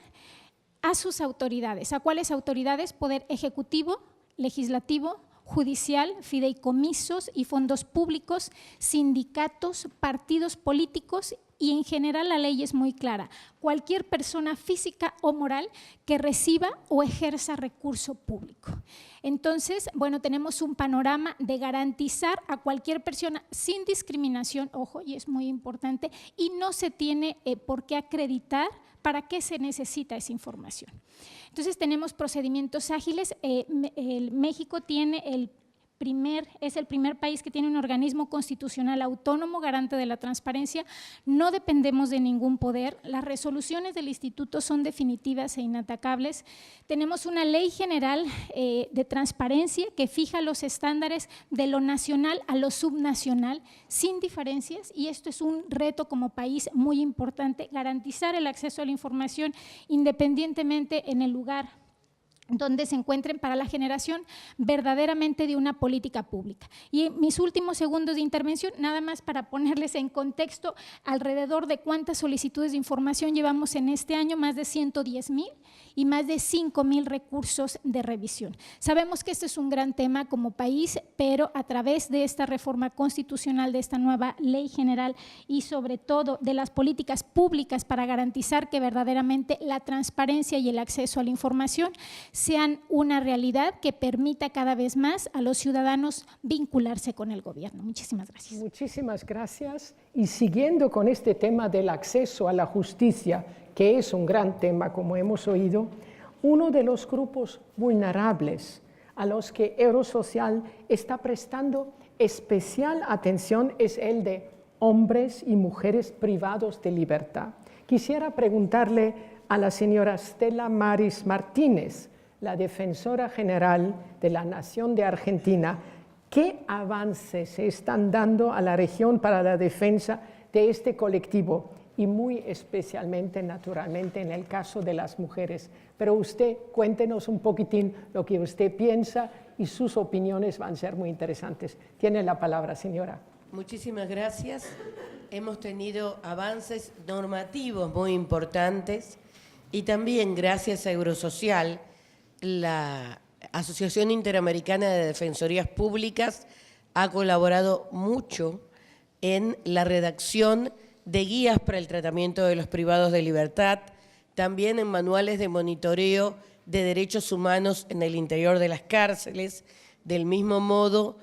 a sus autoridades. ¿A cuáles autoridades? Poder ejecutivo, legislativo, judicial, fideicomisos y fondos públicos, sindicatos, partidos políticos, y en general la ley es muy clara: cualquier persona física o moral que reciba o ejerza recurso público. Entonces, bueno, tenemos un panorama de garantizar a cualquier persona sin discriminación, ojo, y es muy importante, y no se tiene por qué acreditar para qué se necesita esa información. Entonces tenemos procedimientos ágiles. México tiene es el primer país que tiene un organismo constitucional autónomo garante de la transparencia. No dependemos de ningún poder. Las resoluciones del instituto son definitivas e inatacables. Tenemos una ley general de transparencia que fija los estándares de lo nacional a lo subnacional sin diferencias, y esto es un reto como país muy importante: garantizar el acceso a la información independientemente en el lugar donde se encuentren, para la generación verdaderamente de una política pública. Y en mis últimos segundos de intervención, nada más para ponerles en contexto alrededor de cuántas solicitudes de información llevamos en este año: más de 110,000 y más de 5,000 recursos de revisión. Sabemos que este es un gran tema como país, pero a través de esta reforma constitucional, de esta nueva ley general y sobre todo de las políticas públicas para garantizar que verdaderamente la transparencia y el acceso a la información sean una realidad que permita cada vez más a los ciudadanos vincularse con el gobierno. Muchísimas gracias. Muchísimas gracias. Y siguiendo con este tema del acceso a la justicia, que es un gran tema, como hemos oído, uno de los grupos vulnerables a los que Eurosocial está prestando especial atención es el de hombres y mujeres privados de libertad. Quisiera preguntarle a la señora Stella Maris Martínez, la defensora general de la Nación de Argentina, ¿qué avances se están dando a la región para la defensa de este colectivo? Y muy especialmente, naturalmente, en el caso de las mujeres. Pero usted, cuéntenos un poquitín lo que usted piensa, y sus opiniones van a ser muy interesantes. Tiene la palabra, señora. Muchísimas gracias. Hemos tenido avances normativos muy importantes, y también gracias a Eurosocial la Asociación Interamericana de Defensorías Públicas ha colaborado mucho en la redacción de guías para el tratamiento de los privados de libertad, también en manuales de monitoreo de derechos humanos en el interior de las cárceles, del mismo modo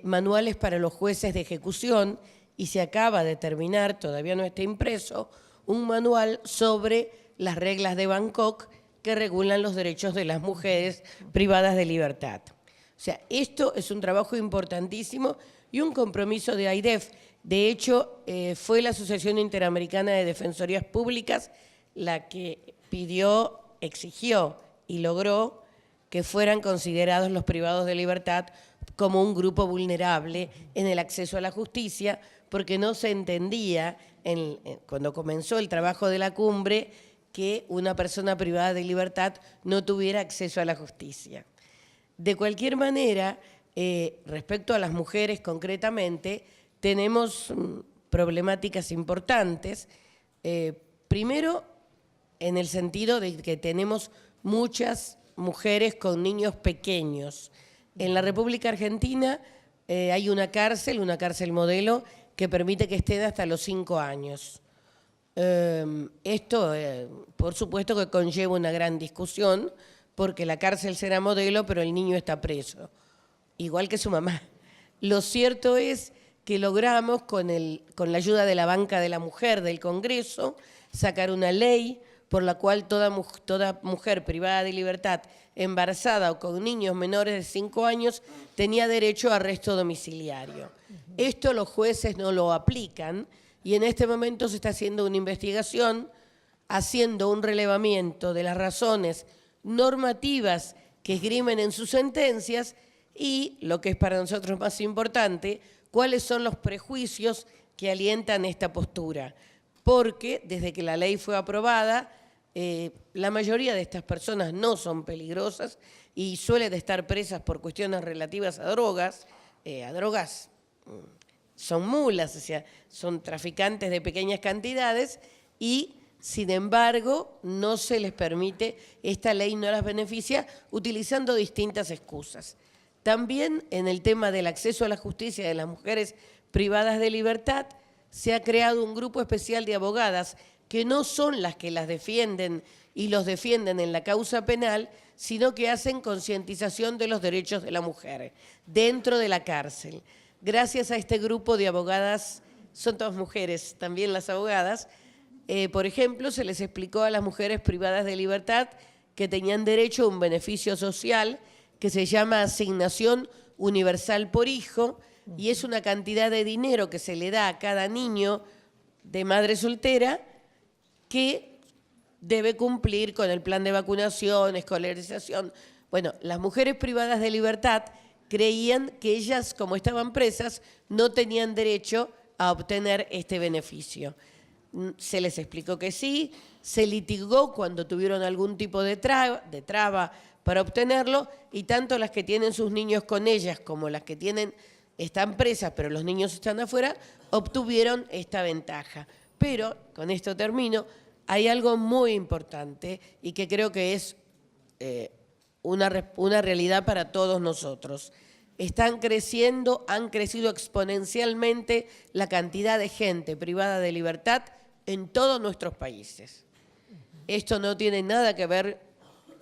manuales para los jueces de ejecución, y se acaba de terminar, todavía no está impreso, un manual sobre las reglas de Bangkok que regulan los derechos de las mujeres privadas de libertad. O sea, esto es un trabajo importantísimo y un compromiso de AIDEF. De hecho, fue la Asociación Interamericana de Defensorías Públicas la que pidió, exigió y logró que fueran considerados los privados de libertad como un grupo vulnerable en el acceso a la justicia, porque no se entendía, cuando comenzó el trabajo de la cumbre, que una persona privada de libertad no tuviera acceso a la justicia. De cualquier manera, respecto a las mujeres concretamente, tenemos problemáticas importantes. Primero, en el sentido de que tenemos muchas mujeres con niños pequeños. En la República Argentina hay una cárcel modelo, que permite que estén hasta los 5 años. Esto, por supuesto, que conlleva una gran discusión, porque la cárcel será modelo, pero el niño está preso, igual que su mamá. Lo cierto es que logramos, con la ayuda de la Banca de la Mujer del Congreso, sacar una ley por la cual toda mujer privada de libertad, embarazada o con niños menores de 5 años, tenía derecho a arresto domiciliario. Esto los jueces no lo aplican, y en este momento se está haciendo una investigación, haciendo un relevamiento de las razones normativas que esgrimen en sus sentencias y, lo que es para nosotros más importante, cuáles son los prejuicios que alientan esta postura. Porque desde que la ley fue aprobada, la mayoría de estas personas no son peligrosas y suelen estar presas por cuestiones relativas a drogas. Son mulas, o sea, son traficantes de pequeñas cantidades y, sin embargo, no se les permite, esta ley no las beneficia utilizando distintas excusas. También en el tema del acceso a la justicia de las mujeres privadas de libertad, se ha creado un grupo especial de abogadas que no son las que las defienden y los defienden en la causa penal, sino que hacen concientización de los derechos de la mujer dentro de la cárcel. Gracias a este grupo de abogadas, son todas mujeres, también las abogadas, por ejemplo, se les explicó a las mujeres privadas de libertad que tenían derecho a un beneficio social que se llama Asignación Universal por Hijo, y es una cantidad de dinero que se le da a cada niño de madre soltera que debe cumplir con el plan de vacunación, escolarización. Bueno, las mujeres privadas de libertad creían que ellas, como estaban presas, no tenían derecho a obtener este beneficio. Se les explicó que sí, se litigó cuando tuvieron algún tipo de traba para obtenerlo, y tanto las que tienen sus niños con ellas como las que están presas, pero los niños están afuera, obtuvieron esta ventaja. Pero, con esto termino, hay algo muy importante y que creo que es una realidad para todos nosotros. Han crecido exponencialmente la cantidad de gente privada de libertad en todos nuestros países. Esto no tiene nada que ver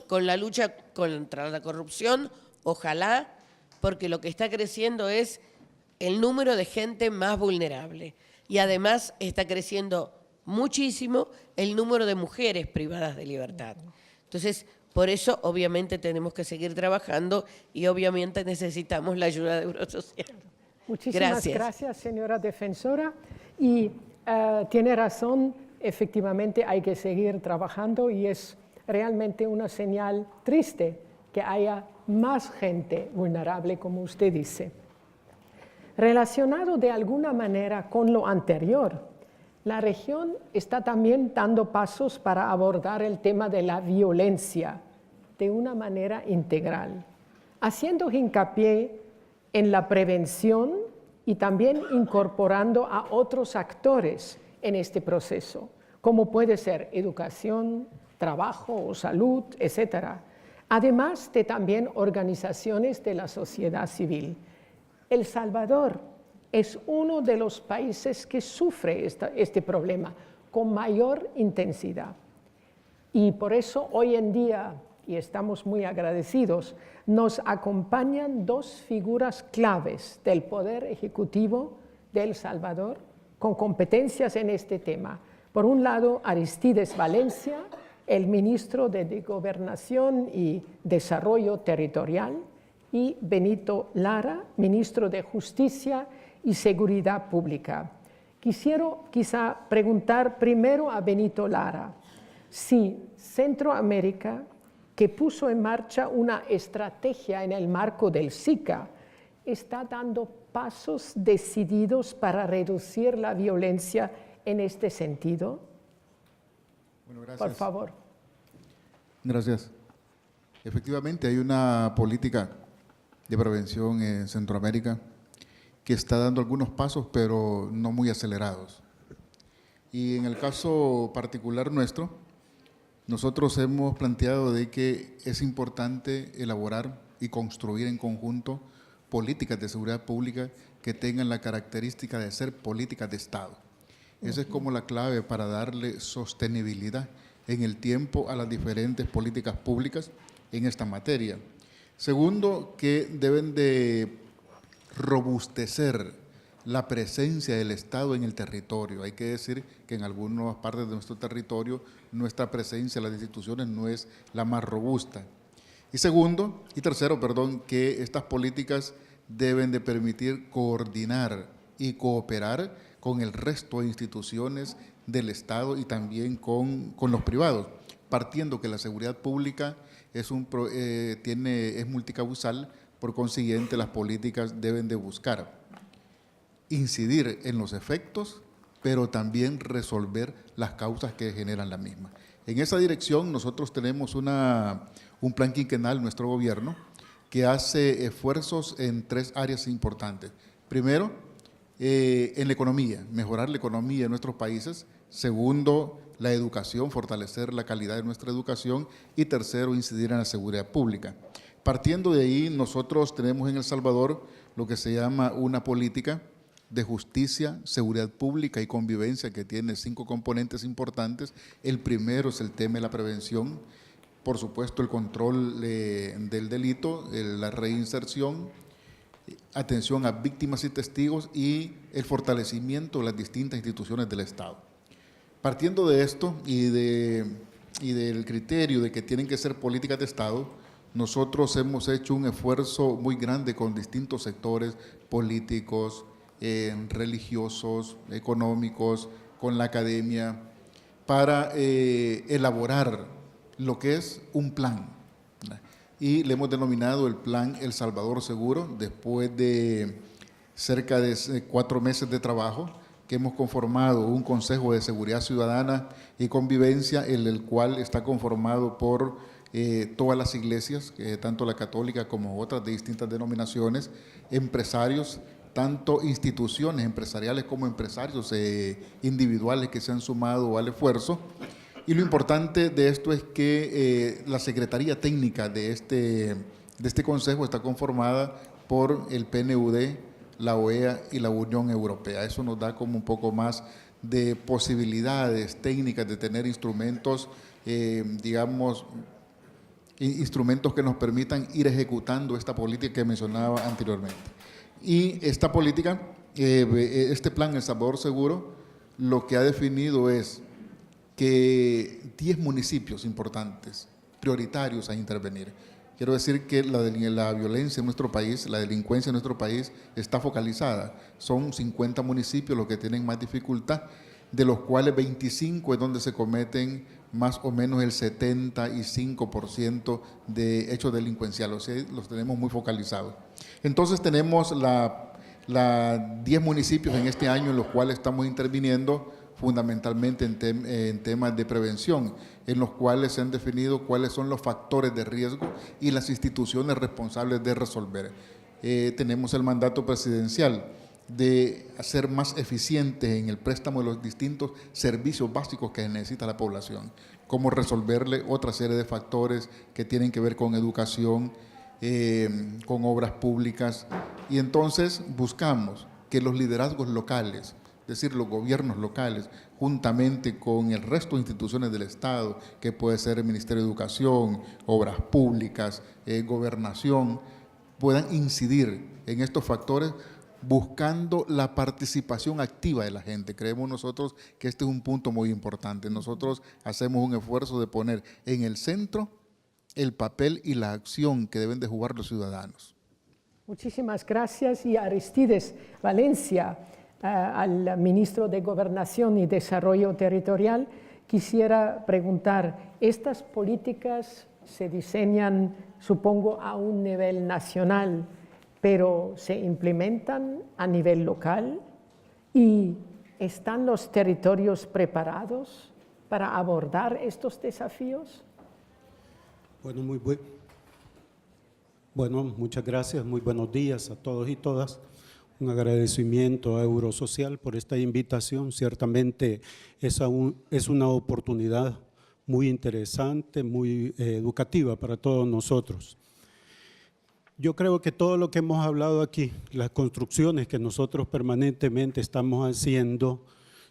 con la lucha contra la corrupción, ojalá, porque lo que está creciendo es el número de gente más vulnerable. Y además está creciendo muchísimo el número de mujeres privadas de libertad. Entonces, por eso, obviamente, tenemos que seguir trabajando y obviamente necesitamos la ayuda de Eurosocial. Muchísimas gracias, señora defensora. Y tiene razón, efectivamente hay que seguir trabajando y es realmente una señal triste que haya más gente vulnerable, como usted dice. Relacionado de alguna manera con lo anterior, la región está también dando pasos para abordar el tema de la violencia de una manera integral, haciendo hincapié en la prevención y también incorporando a otros actores en este proceso, como puede ser educación, trabajo o salud, etc., además de también organizaciones de la sociedad civil. El Salvador es uno de los países que sufre este problema con mayor intensidad. Y por eso hoy en día, y estamos muy agradecidos, nos acompañan dos figuras claves del Poder Ejecutivo de El Salvador con competencias en este tema. Por un lado, Aristides Valencia, el ministro de Gobernación y Desarrollo Territorial, y Benito Lara, ministro de Justicia y Seguridad Pública. Quizá preguntar primero a Benito Lara si Centroamérica, que puso en marcha una estrategia en el marco del SICA, está dando pasos decididos para reducir la violencia en este sentido. Bueno, gracias. Por favor. Gracias. Efectivamente, hay una política de prevención en Centroamérica que está dando algunos pasos, pero no muy acelerados. Y en el caso particular nuestro, nosotros hemos planteado de que es importante elaborar y construir en conjunto políticas de seguridad pública que tengan la característica de ser políticas de Estado. Esa es como la clave para darle sostenibilidad en el tiempo a las diferentes políticas públicas en esta materia. Segundo, que deben de robustecer la presencia del Estado en el territorio. Hay que decir que en algunas partes de nuestro territorio nuestra presencia en las instituciones no es la más robusta. Y tercero, que estas políticas deben de permitir coordinar y cooperar con el resto de instituciones del Estado y también con los privados, partiendo que la seguridad pública es multicausal, por consiguiente las políticas deben de buscar incidir en los efectos, pero también resolver las causas que generan la misma. En esa dirección nosotros tenemos un plan quinquenal, nuestro gobierno, que hace esfuerzos en 3 áreas importantes. Primero, en la economía, mejorar la economía de nuestros países. Segundo, la educación, fortalecer la calidad de nuestra educación. Y tercero, incidir en la seguridad pública. Partiendo de ahí, nosotros tenemos en El Salvador lo que se llama una política de justicia, seguridad pública y convivencia que tiene 5 componentes importantes. El primero es el tema de la prevención, por supuesto el control del delito, la reinserción, atención a víctimas y testigos y el fortalecimiento de las distintas instituciones del Estado. Partiendo de esto y del criterio de que tienen que ser políticas de Estado, nosotros hemos hecho un esfuerzo muy grande con distintos sectores políticos, religiosos, económicos, con la academia, para elaborar lo que es un plan. Y le hemos denominado el plan El Salvador Seguro, después de cerca de 4 meses de trabajo, que hemos conformado un Consejo de Seguridad Ciudadana y Convivencia, el cual está conformado por todas las iglesias, tanto la católica como otras de distintas denominaciones, empresarios, tanto instituciones empresariales como empresarios individuales que se han sumado al esfuerzo. Y lo importante de esto es que la Secretaría Técnica de este Consejo está conformada por el PNUD, la OEA y la Unión Europea. Eso nos da como un poco más de posibilidades técnicas de tener instrumentos, instrumentos que nos permitan ir ejecutando esta política que mencionaba anteriormente. Y esta política, este plan El Salvador Seguro, lo que ha definido es que 10 municipios importantes, prioritarios a intervenir. Quiero decir que la violencia en nuestro país, la delincuencia en nuestro país está focalizada. Son 50 municipios los que tienen más dificultad, de los cuales 25 es donde se cometen más o menos el 75% de hechos delincuenciales, o sea, los tenemos muy focalizados. Entonces tenemos 10 municipios en este año en los cuales estamos interviniendo fundamentalmente en temas de prevención, en los cuales se han definido cuáles son los factores de riesgo y las instituciones responsables de resolver. Tenemos el mandato presidencial de ser más eficientes en el préstamo de los distintos servicios básicos que necesita la población, cómo resolverle otra serie de factores que tienen que ver con educación, con obras públicas, y entonces buscamos que los liderazgos locales, es decir, los gobiernos locales, juntamente con el resto de instituciones del Estado, que puede ser el Ministerio de Educación, Obras Públicas, Gobernación, puedan incidir en estos factores buscando la participación activa de la gente. Creemos nosotros que este es un punto muy importante. Nosotros hacemos un esfuerzo de poner en el centro el papel y la acción que deben de jugar los ciudadanos. Muchísimas gracias. Y Aristides Valencia, al ministro de Gobernación y Desarrollo Territorial, quisiera preguntar, ¿estas políticas se diseñan, supongo, a un nivel nacional, pero se implementan a nivel local? ¿Y están los territorios preparados para abordar estos desafíos? Bueno, muchas gracias, muy buenos días a todos y todas. Un agradecimiento a Eurosocial por esta invitación. Ciertamente es una oportunidad muy interesante, muy educativa para todos nosotros. Yo creo que todo lo que hemos hablado aquí, las construcciones que nosotros permanentemente estamos haciendo,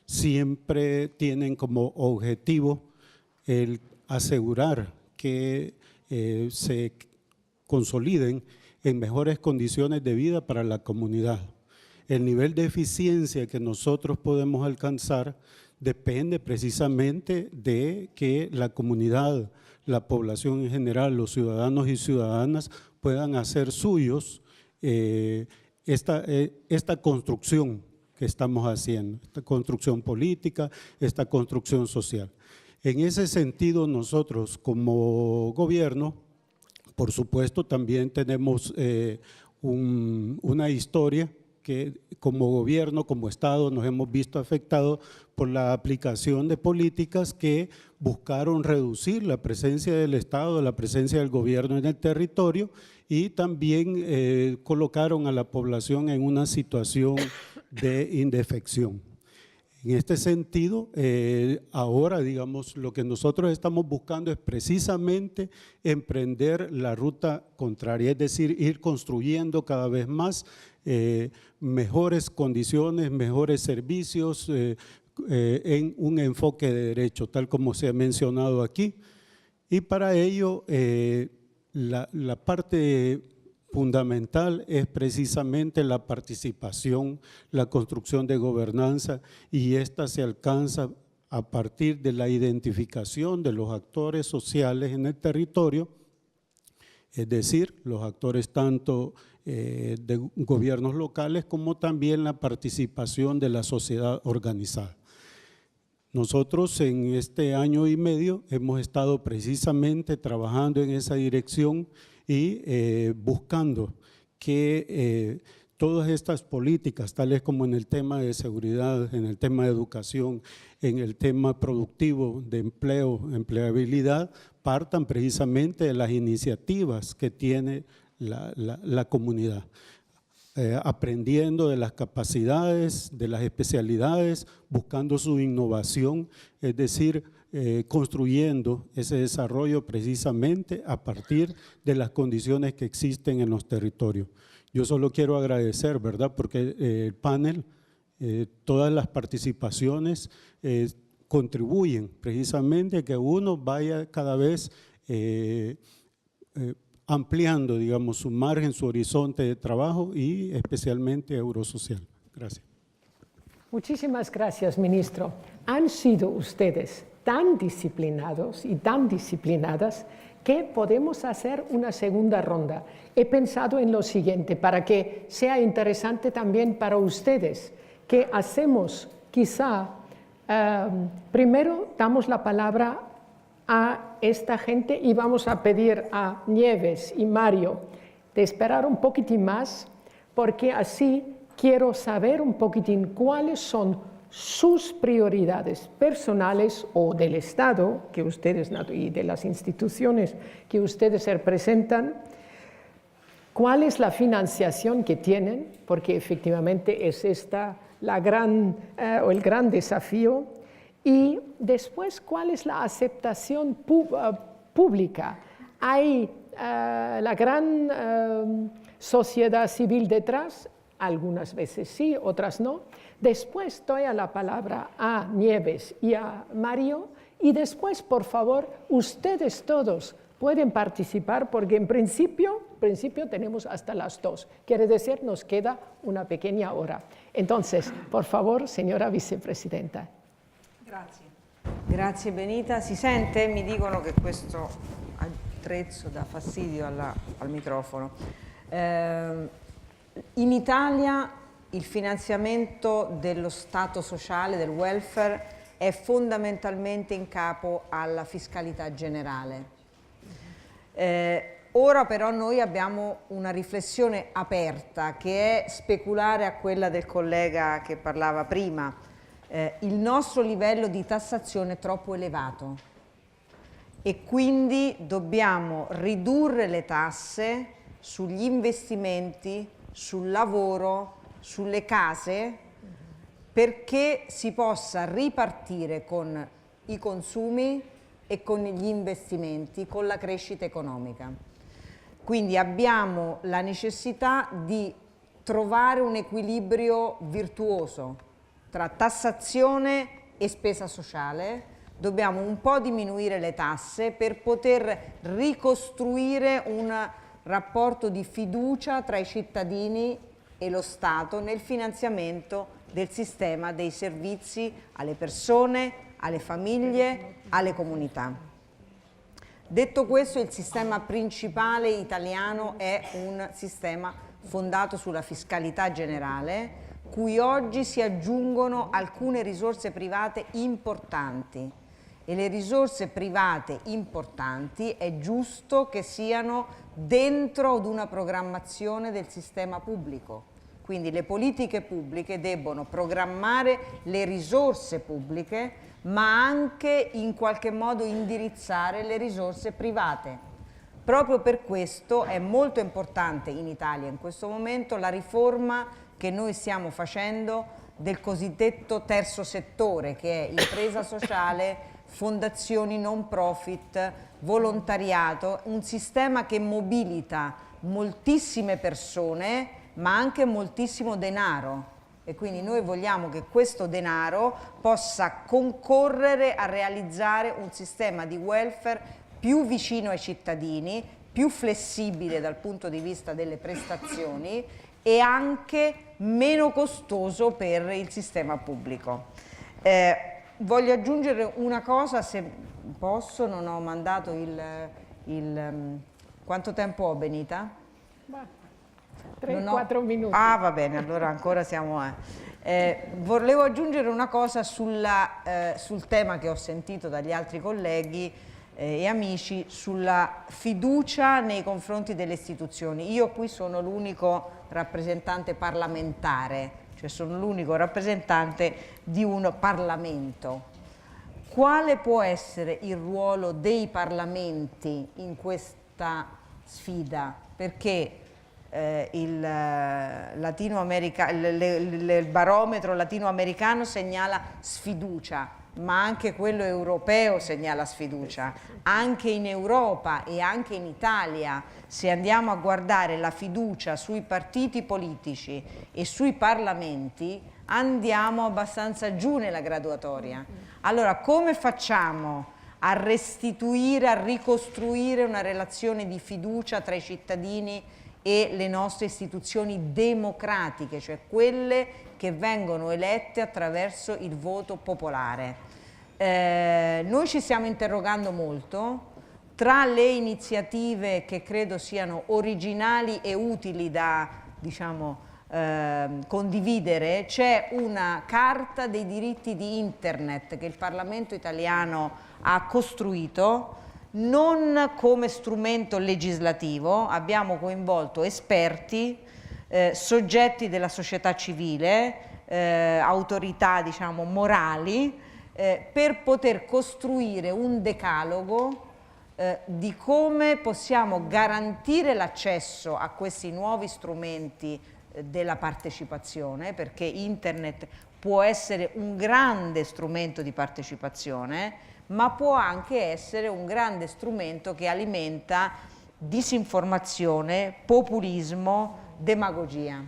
siempre tienen como objetivo el asegurar que se consoliden en mejores condiciones de vida para la comunidad. El nivel de eficiencia que nosotros podemos alcanzar depende precisamente de que la comunidad, la población en general, los ciudadanos y ciudadanas puedan hacer suyos esta construcción que estamos haciendo, esta construcción política, esta construcción social. En ese sentido, nosotros como gobierno, por supuesto, también tenemos una historia que como gobierno, como Estado, nos hemos visto afectados por la aplicación de políticas que buscaron reducir la presencia del Estado, la presencia del gobierno en el territorio, y también colocaron a la población en una situación de indefección. En este sentido, ahora, digamos, lo que nosotros estamos buscando es precisamente emprender la ruta contraria, es decir, ir construyendo cada vez más mejores condiciones, mejores servicios en un enfoque de derecho, tal como se ha mencionado aquí. Y para ello, la parte fundamental es precisamente la participación, la construcción de gobernanza, y esta se alcanza a partir de la identificación de los actores sociales en el territorio, es decir, los actores tanto de gobiernos locales como también la participación de la sociedad organizada. Nosotros en este año y medio hemos estado precisamente trabajando en esa dirección y buscando que todas estas políticas, tales como en el tema de seguridad, en el tema de educación, en el tema productivo de empleo, empleabilidad, partan precisamente de las iniciativas que tiene la comunidad, aprendiendo de las capacidades, de las especialidades, buscando su innovación, es decir, construyendo ese desarrollo precisamente a partir de las condiciones que existen en los territorios. Yo solo quiero agradecer, ¿verdad?, porque el panel, todas las participaciones contribuyen precisamente a que uno vaya cada vez ampliando, digamos, su margen, su horizonte de trabajo y especialmente Eurosocial. Gracias. Muchísimas gracias, ministro. Han sido ustedes tan disciplinados y tan disciplinadas que podemos hacer una segunda ronda. He pensado en lo siguiente, para que sea interesante también para ustedes, que hacemos quizá, primero damos la palabra a esta gente y vamos a pedir a Nieves y Mario de esperar un poquitín más, porque así quiero saber un poquitín cuáles son sus prioridades personales o del Estado que ustedes y de las instituciones que ustedes representan cuál es la financiación que tienen, porque efectivamente es esta o el gran desafío, y después cuál es la aceptación pública. Hay la gran sociedad civil detrás, algunas veces sí, otras no. Después doy la palabra a Nieves y a Mario, y después, por favor, ustedes todos pueden participar, porque en principio tenemos hasta las 2. Quiere decir, nos queda una pequeña hora. Entonces, por favor, señora vicepresidenta. Grazie. Grazie Benita. Si sente? Mi dicono che questo attrezzo dà fastidio al microfono. In Italia il finanziamento dello Stato sociale, del welfare, è fondamentalmente in capo alla fiscalità generale. Ora però noi abbiamo una riflessione aperta, che è speculare a quella del collega che parlava prima. Il nostro livello di tassazione è troppo elevato e quindi dobbiamo ridurre le tasse sugli investimenti, sul lavoro, sulle case, perché si possa ripartire con i consumi e con gli investimenti, con la crescita economica. Quindi abbiamo la necessità di trovare un equilibrio virtuoso tra tassazione e spesa sociale. Dobbiamo un po' diminuire le tasse per poter ricostruire un rapporto di fiducia tra i cittadini e lo Stato nel finanziamento del sistema dei servizi alle persone, alle famiglie, alle comunità. Detto questo, il sistema principale italiano è un sistema fondato sulla fiscalità generale, cui oggi si aggiungono alcune risorse private importanti, e le risorse private importanti è giusto che siano dentro ad una programmazione del sistema pubblico. Quindi le politiche pubbliche debbono programmare le risorse pubbliche, ma anche in qualche modo indirizzare le risorse private. Proprio per questo è molto importante in Italia in questo momento la riforma che noi stiamo facendo del cosiddetto terzo settore, che è impresa sociale, fondazioni non profit, volontariato, un sistema che mobilita moltissime persone ma anche moltissimo denaro, e quindi noi vogliamo che questo denaro possa concorrere a realizzare un sistema di welfare più vicino ai cittadini, più flessibile dal punto di vista delle prestazioni e anche meno costoso per il sistema pubblico. Voglio aggiungere una cosa, se posso, non ho mandato quanto tempo ho, Benita? 3-4 minuti. Ah, va bene, allora ancora siamo... volevo aggiungere una cosa sul tema che ho sentito dagli altri colleghi e amici, sulla fiducia nei confronti delle istituzioni. Io qui sono l'unico rappresentante parlamentare, cioè sono l'unico rappresentante di un Parlamento. Quale può essere il ruolo dei parlamenti in questa sfida? Perché il barometro latinoamericano segnala sfiducia, ma anche quello europeo segnala sfiducia. Anche in Europa e anche in Italia, se andiamo a guardare la fiducia sui partiti politici e sui parlamenti, andiamo abbastanza giù nella graduatoria. Allora, come facciamo a restituire, a ricostruire una relazione di fiducia tra i cittadini e le nostre istituzioni democratiche, cioè quelle che vengono elette attraverso il voto popolare? Noi ci stiamo interrogando molto. Tra le iniziative che credo siano originali e utili da, condividere, c'è una carta dei diritti di Internet che il Parlamento italiano ha costruito, non come strumento legislativo. Abbiamo coinvolto esperti, soggetti della società civile, autorità morali, per poter costruire un decalogo di come possiamo garantire l'accesso a questi nuovi strumenti della partecipazione, perché internet può essere un grande strumento di partecipazione, ma può anche essere un grande strumento che alimenta disinformazione, populismo, demagogia.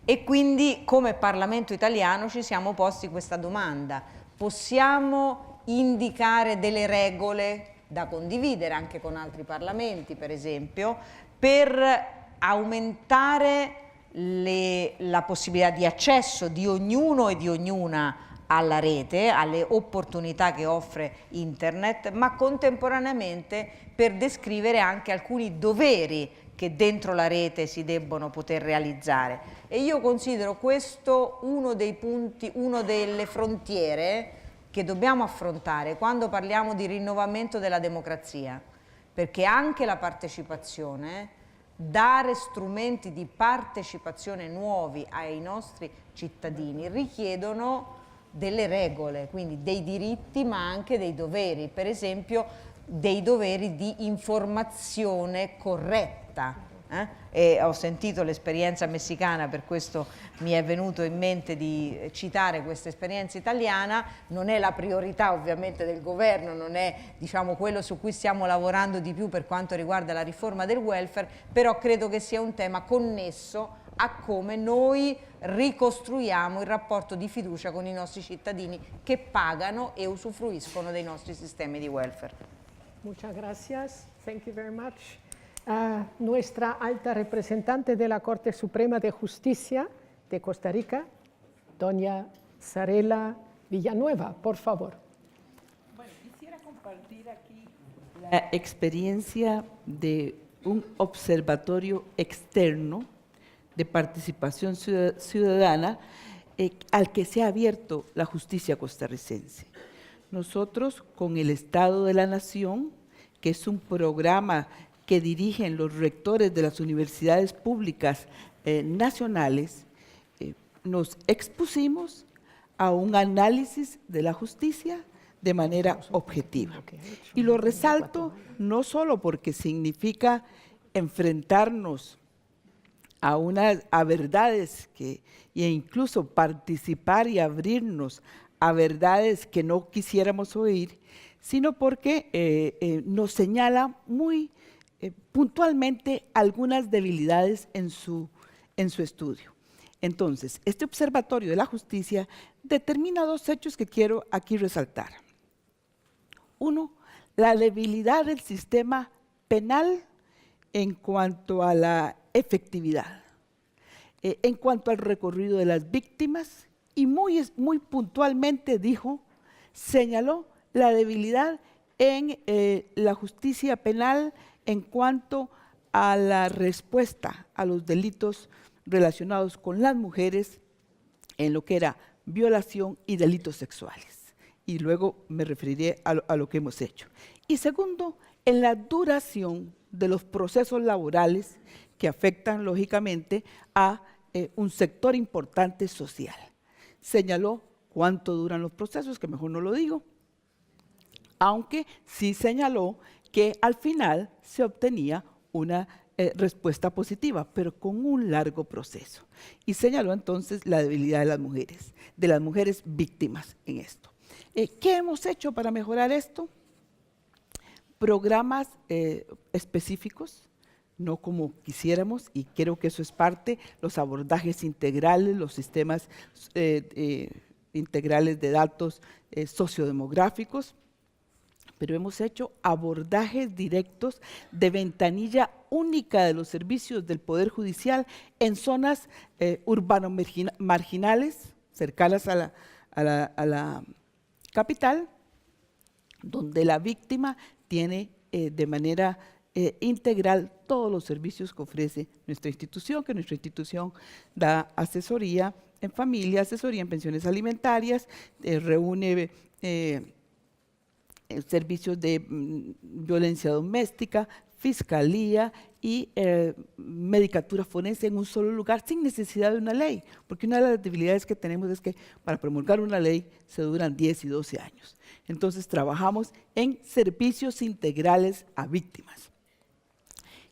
E quindi come Parlamento italiano ci siamo posti questa domanda: possiamo indicare delle regole da condividere anche con altri parlamenti, per esempio, per aumentare la possibilità di accesso di ognuno e di ognuna alla rete, alle opportunità che offre internet, ma contemporaneamente per descrivere anche alcuni doveri che dentro la rete si debbono poter realizzare. E io considero questo uno dei punti, una delle frontiere che dobbiamo affrontare quando parliamo di rinnovamento della democrazia, perché anche la partecipazione, dare strumenti di partecipazione nuovi ai nostri cittadini richiedono delle regole, quindi dei diritti ma anche dei doveri, per esempio dei doveri di informazione corretta. E ho sentito l'esperienza messicana, per questo mi è venuto in mente di citare questa esperienza italiana. Non è la priorità ovviamente del governo, non è, diciamo, quello su cui stiamo lavorando di più per quanto riguarda la riforma del welfare, però credo che sia un tema connesso a come noi ricostruiamo il rapporto di fiducia con i nostri cittadini che pagano e usufruiscono dei nostri sistemi di welfare. Muchas gracias. Thank you very much. Nuestra alta representante de la Corte Suprema de Justicia de Costa Rica, doña Zarela Villanueva, por favor. Bueno, quisiera compartir aquí la experiencia de un observatorio externo de participación ciudadana al que se ha abierto la justicia costarricense. Nosotros, con el Estado de la Nación, que es un programa que dirigen los rectores de las universidades públicas nacionales, nos expusimos a un análisis de la justicia de manera objetiva. Y lo resalto no solo porque significa enfrentarnos a verdades e incluso participar y abrirnos a verdades que no quisiéramos oír, sino porque nos señala muy puntualmente algunas debilidades en su estudio. Entonces, este observatorio de la justicia determina dos hechos que quiero aquí resaltar. Uno, la debilidad del sistema penal en cuanto a la efectividad, en cuanto al recorrido de las víctimas, y muy puntualmente señaló la debilidad en la justicia penal en cuanto a la respuesta a los delitos relacionados con las mujeres en lo que era violación y delitos sexuales. Y luego me referiré a lo que hemos hecho. Y segundo, en la duración de los procesos laborales que afectan lógicamente a un sector importante social. Señaló cuánto duran los procesos, que mejor no lo digo, aunque sí señaló que al final se obtenía una respuesta positiva, pero con un largo proceso. Y señaló entonces la debilidad de las mujeres víctimas en esto. ¿Qué hemos hecho para mejorar esto? Programas específicos, no como quisiéramos, y creo que eso es parte, los abordajes integrales, los sistemas integrales de datos sociodemográficos, pero hemos hecho abordajes directos de ventanilla única de los servicios del Poder Judicial en zonas urbano-marginales, cercanas a la capital, donde la víctima tiene de manera integral todos los servicios que ofrece nuestra institución, que nuestra institución da asesoría en familia, asesoría en pensiones alimentarias, reúne servicios de violencia doméstica, fiscalía y medicatura forense en un solo lugar sin necesidad de una ley, porque una de las debilidades que tenemos es que para promulgar una ley se duran 10 y 12 años. Entonces trabajamos en servicios integrales a víctimas.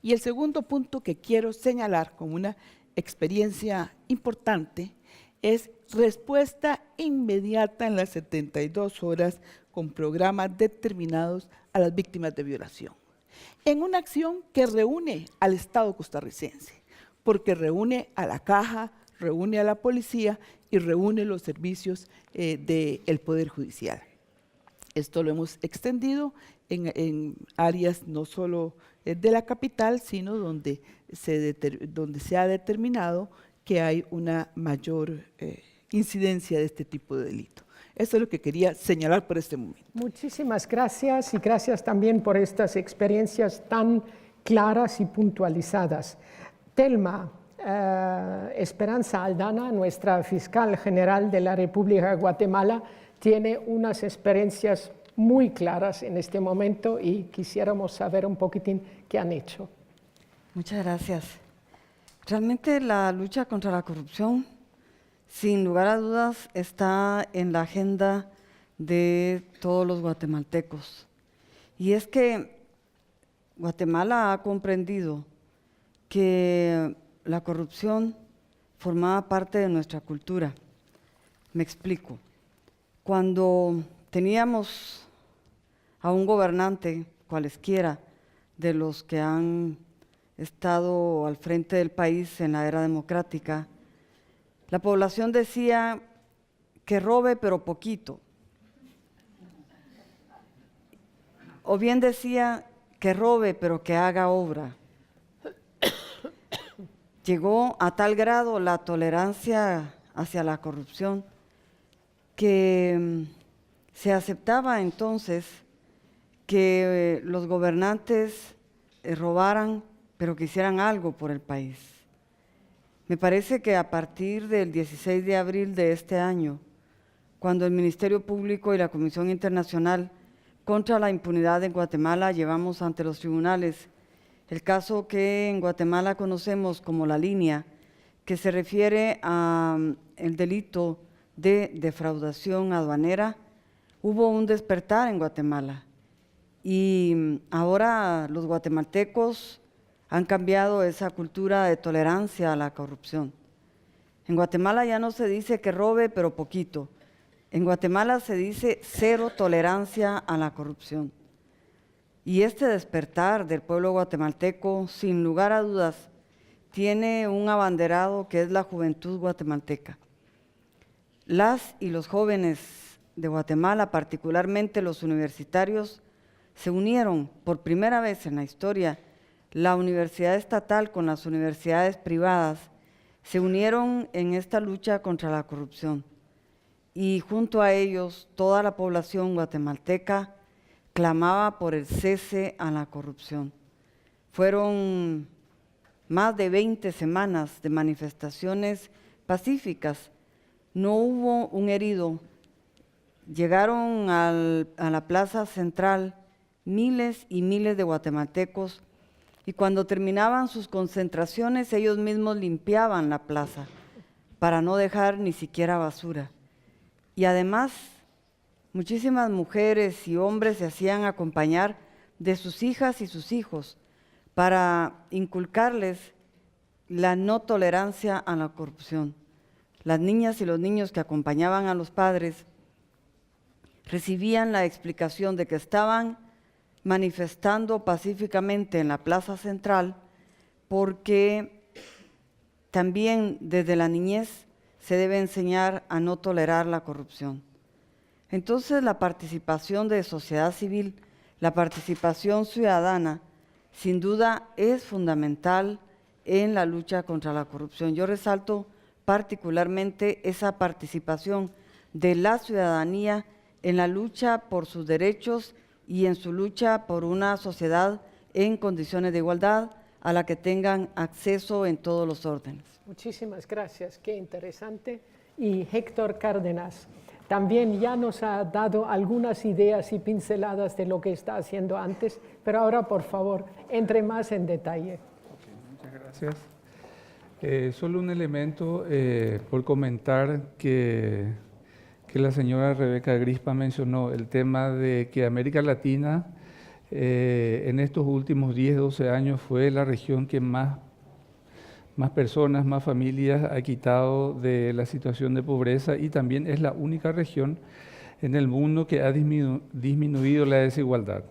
Y el segundo punto que quiero señalar como una experiencia importante es respuesta inmediata en las 72 horas con programas determinados a las víctimas de violación, en una acción que reúne al Estado costarricense, porque reúne a la Caja, reúne a la policía y reúne los servicios del Poder Judicial. Esto lo hemos extendido en áreas no solo de la capital, sino donde se ha determinado que hay una mayor incidencia de este tipo de delito. Eso es lo que quería señalar por este momento. Muchísimas gracias y gracias también por estas experiencias tan claras y puntualizadas. Telma, Esperanza Aldana, nuestra fiscal general de la República de Guatemala, tiene unas experiencias muy claras en este momento y quisiéramos saber un poquitín qué han hecho. Muchas gracias. Realmente la lucha contra la corrupción, sin lugar a dudas, está en la agenda de todos los guatemaltecos. Y es que Guatemala ha comprendido que la corrupción formaba parte de nuestra cultura. Me explico. Cuando teníamos a un gobernante, cualesquiera de los que han estado al frente del país en la era democrática, la población decía que robe pero poquito, o bien decía que robe pero que haga obra. Llegó a tal grado la tolerancia hacia la corrupción que se aceptaba entonces que los gobernantes robaran pero que hicieran algo por el país. Me parece que a partir del 16 de abril de este año, cuando el Ministerio Público y la Comisión Internacional contra la Impunidad en Guatemala llevamos ante los tribunales el caso que en Guatemala conocemos como la línea, que se refiere al delito de defraudación aduanera, hubo un despertar en Guatemala y ahora los guatemaltecos han cambiado esa cultura de tolerancia a la corrupción. En Guatemala ya no se dice que robe, pero poquito. En Guatemala se dice cero tolerancia a la corrupción. Y este despertar del pueblo guatemalteco, sin lugar a dudas, tiene un abanderado que es la juventud guatemalteca. Las y los jóvenes de Guatemala, particularmente los universitarios, se unieron por primera vez en la historia. La universidad estatal con las universidades privadas se unieron en esta lucha contra la corrupción y junto a ellos toda la población guatemalteca clamaba por el cese a la corrupción. Fueron más de 20 semanas de manifestaciones pacíficas, no hubo un herido. Llegaron a la plaza central miles y miles de guatemaltecos y cuando terminaban sus concentraciones ellos mismos limpiaban la plaza para no dejar ni siquiera basura. Y además muchísimas mujeres y hombres se hacían acompañar de sus hijas y sus hijos para inculcarles la no tolerancia a la corrupción. Las niñas y los niños que acompañaban a los padres recibían la explicación de que estaban manifestando pacíficamente en la plaza central porque también desde la niñez se debe enseñar a no tolerar la corrupción. Entonces la participación de sociedad civil, la participación ciudadana, sin duda es fundamental en la lucha contra la corrupción. Yo resalto particularmente esa participación de la ciudadanía en la lucha por sus derechos y en su lucha por una sociedad en condiciones de igualdad a la que tengan acceso en todos los órdenes. Muchísimas gracias, qué interesante. Y Héctor Cárdenas, también ya nos ha dado algunas ideas y pinceladas de lo que está haciendo antes, pero ahora, por favor, entre más en detalle. Muchas gracias. Solo un elemento por comentar que la señora Rebeca Grispa mencionó, el tema de que América Latina en estos últimos 10, 12 años fue la región que más personas, más familias ha quitado de la situación de pobreza y también es la única región en el mundo que ha disminuido la desigualdad.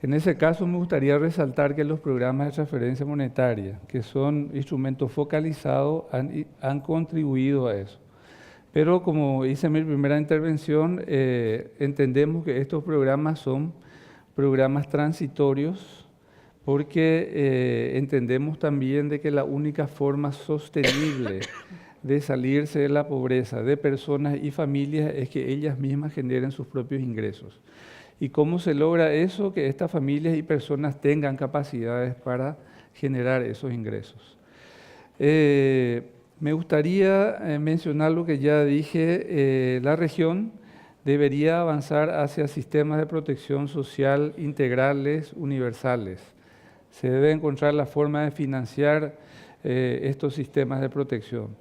En ese caso me gustaría resaltar que los programas de transferencia monetaria, que son instrumentos focalizados, han contribuido a eso. Pero como hice en mi primera intervención, entendemos que estos programas son programas transitorios porque entendemos también de que la única forma sostenible de salirse de la pobreza de personas y familias es que ellas mismas generen sus propios ingresos. ¿Y cómo se logra eso? Que estas familias y personas tengan capacidades para generar esos ingresos. Me gustaría mencionar lo que ya dije, la región debería avanzar hacia sistemas de protección social integrales, universales. Se debe encontrar la forma de financiar estos sistemas de protección.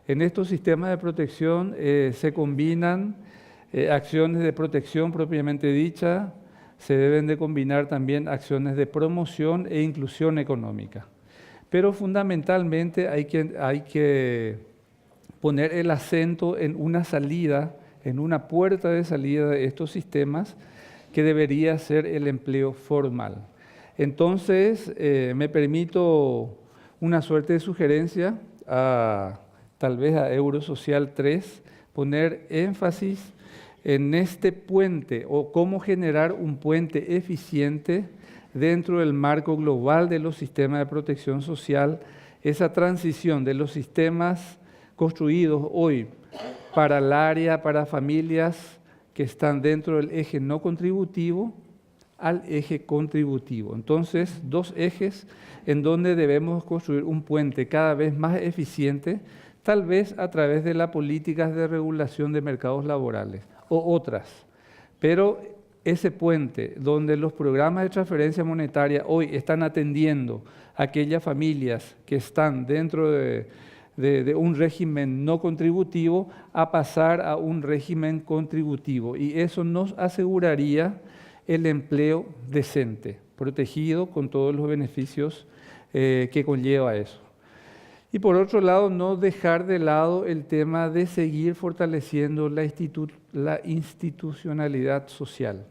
En estos sistemas de protección se combinan acciones de protección propiamente dicha, se deben de combinar también acciones de promoción e inclusión económica. Pero fundamentalmente hay que poner el acento en una salida, en una puerta de salida de estos sistemas que debería ser el empleo formal. Entonces, me permito una suerte de sugerencia, tal vez a Eurosocial 3, poner énfasis en este puente o cómo generar un puente eficiente dentro del marco global de los sistemas de protección social, esa transición de los sistemas construidos hoy para el área, para familias que están dentro del eje no contributivo al eje contributivo. Entonces, dos ejes en donde debemos construir un puente cada vez más eficiente, tal vez a través de las políticas de regulación de mercados laborales o otras. Pero ese puente donde los programas de transferencia monetaria hoy están atendiendo a aquellas familias que están dentro de un régimen no contributivo a pasar a un régimen contributivo. Y eso nos aseguraría el empleo decente, protegido con todos los beneficios que conlleva eso. Y por otro lado, no dejar de lado el tema de seguir fortaleciendo la institucionalidad social.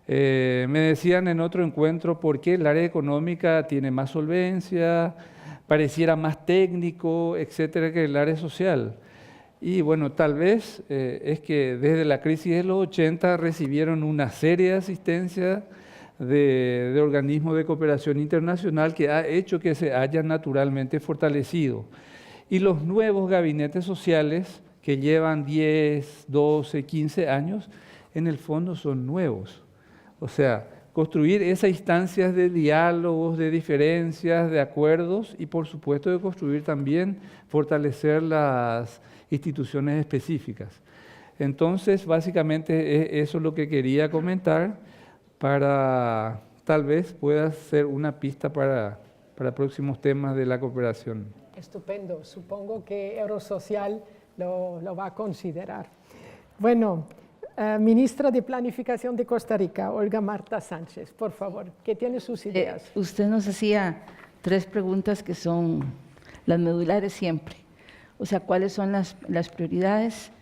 Me decían en otro encuentro por qué el área económica tiene más solvencia, pareciera más técnico, etcétera, que el área social. Y bueno, tal vez es que desde la crisis de los 80 recibieron una serie de asistencia de organismos de cooperación internacional que ha hecho que se hayan naturalmente fortalecido. Y los nuevos gabinetes sociales que llevan 10, 12, 15 años, en el fondo son nuevos. O sea, construir esas instancias de diálogos, de diferencias, de acuerdos y por supuesto de construir también, fortalecer las instituciones específicas. Entonces, básicamente eso es lo que quería comentar para tal vez pueda ser una pista para próximos temas de la cooperación. Estupendo, supongo que Eurosocial lo va a considerar. Bueno, Ministra de Planificación de Costa Rica, Olga Marta Sánchez, por favor, ¿qué tiene sus ideas? Usted nos hacía 3 preguntas que son las medulares siempre. O sea, ¿cuáles son las prioridades?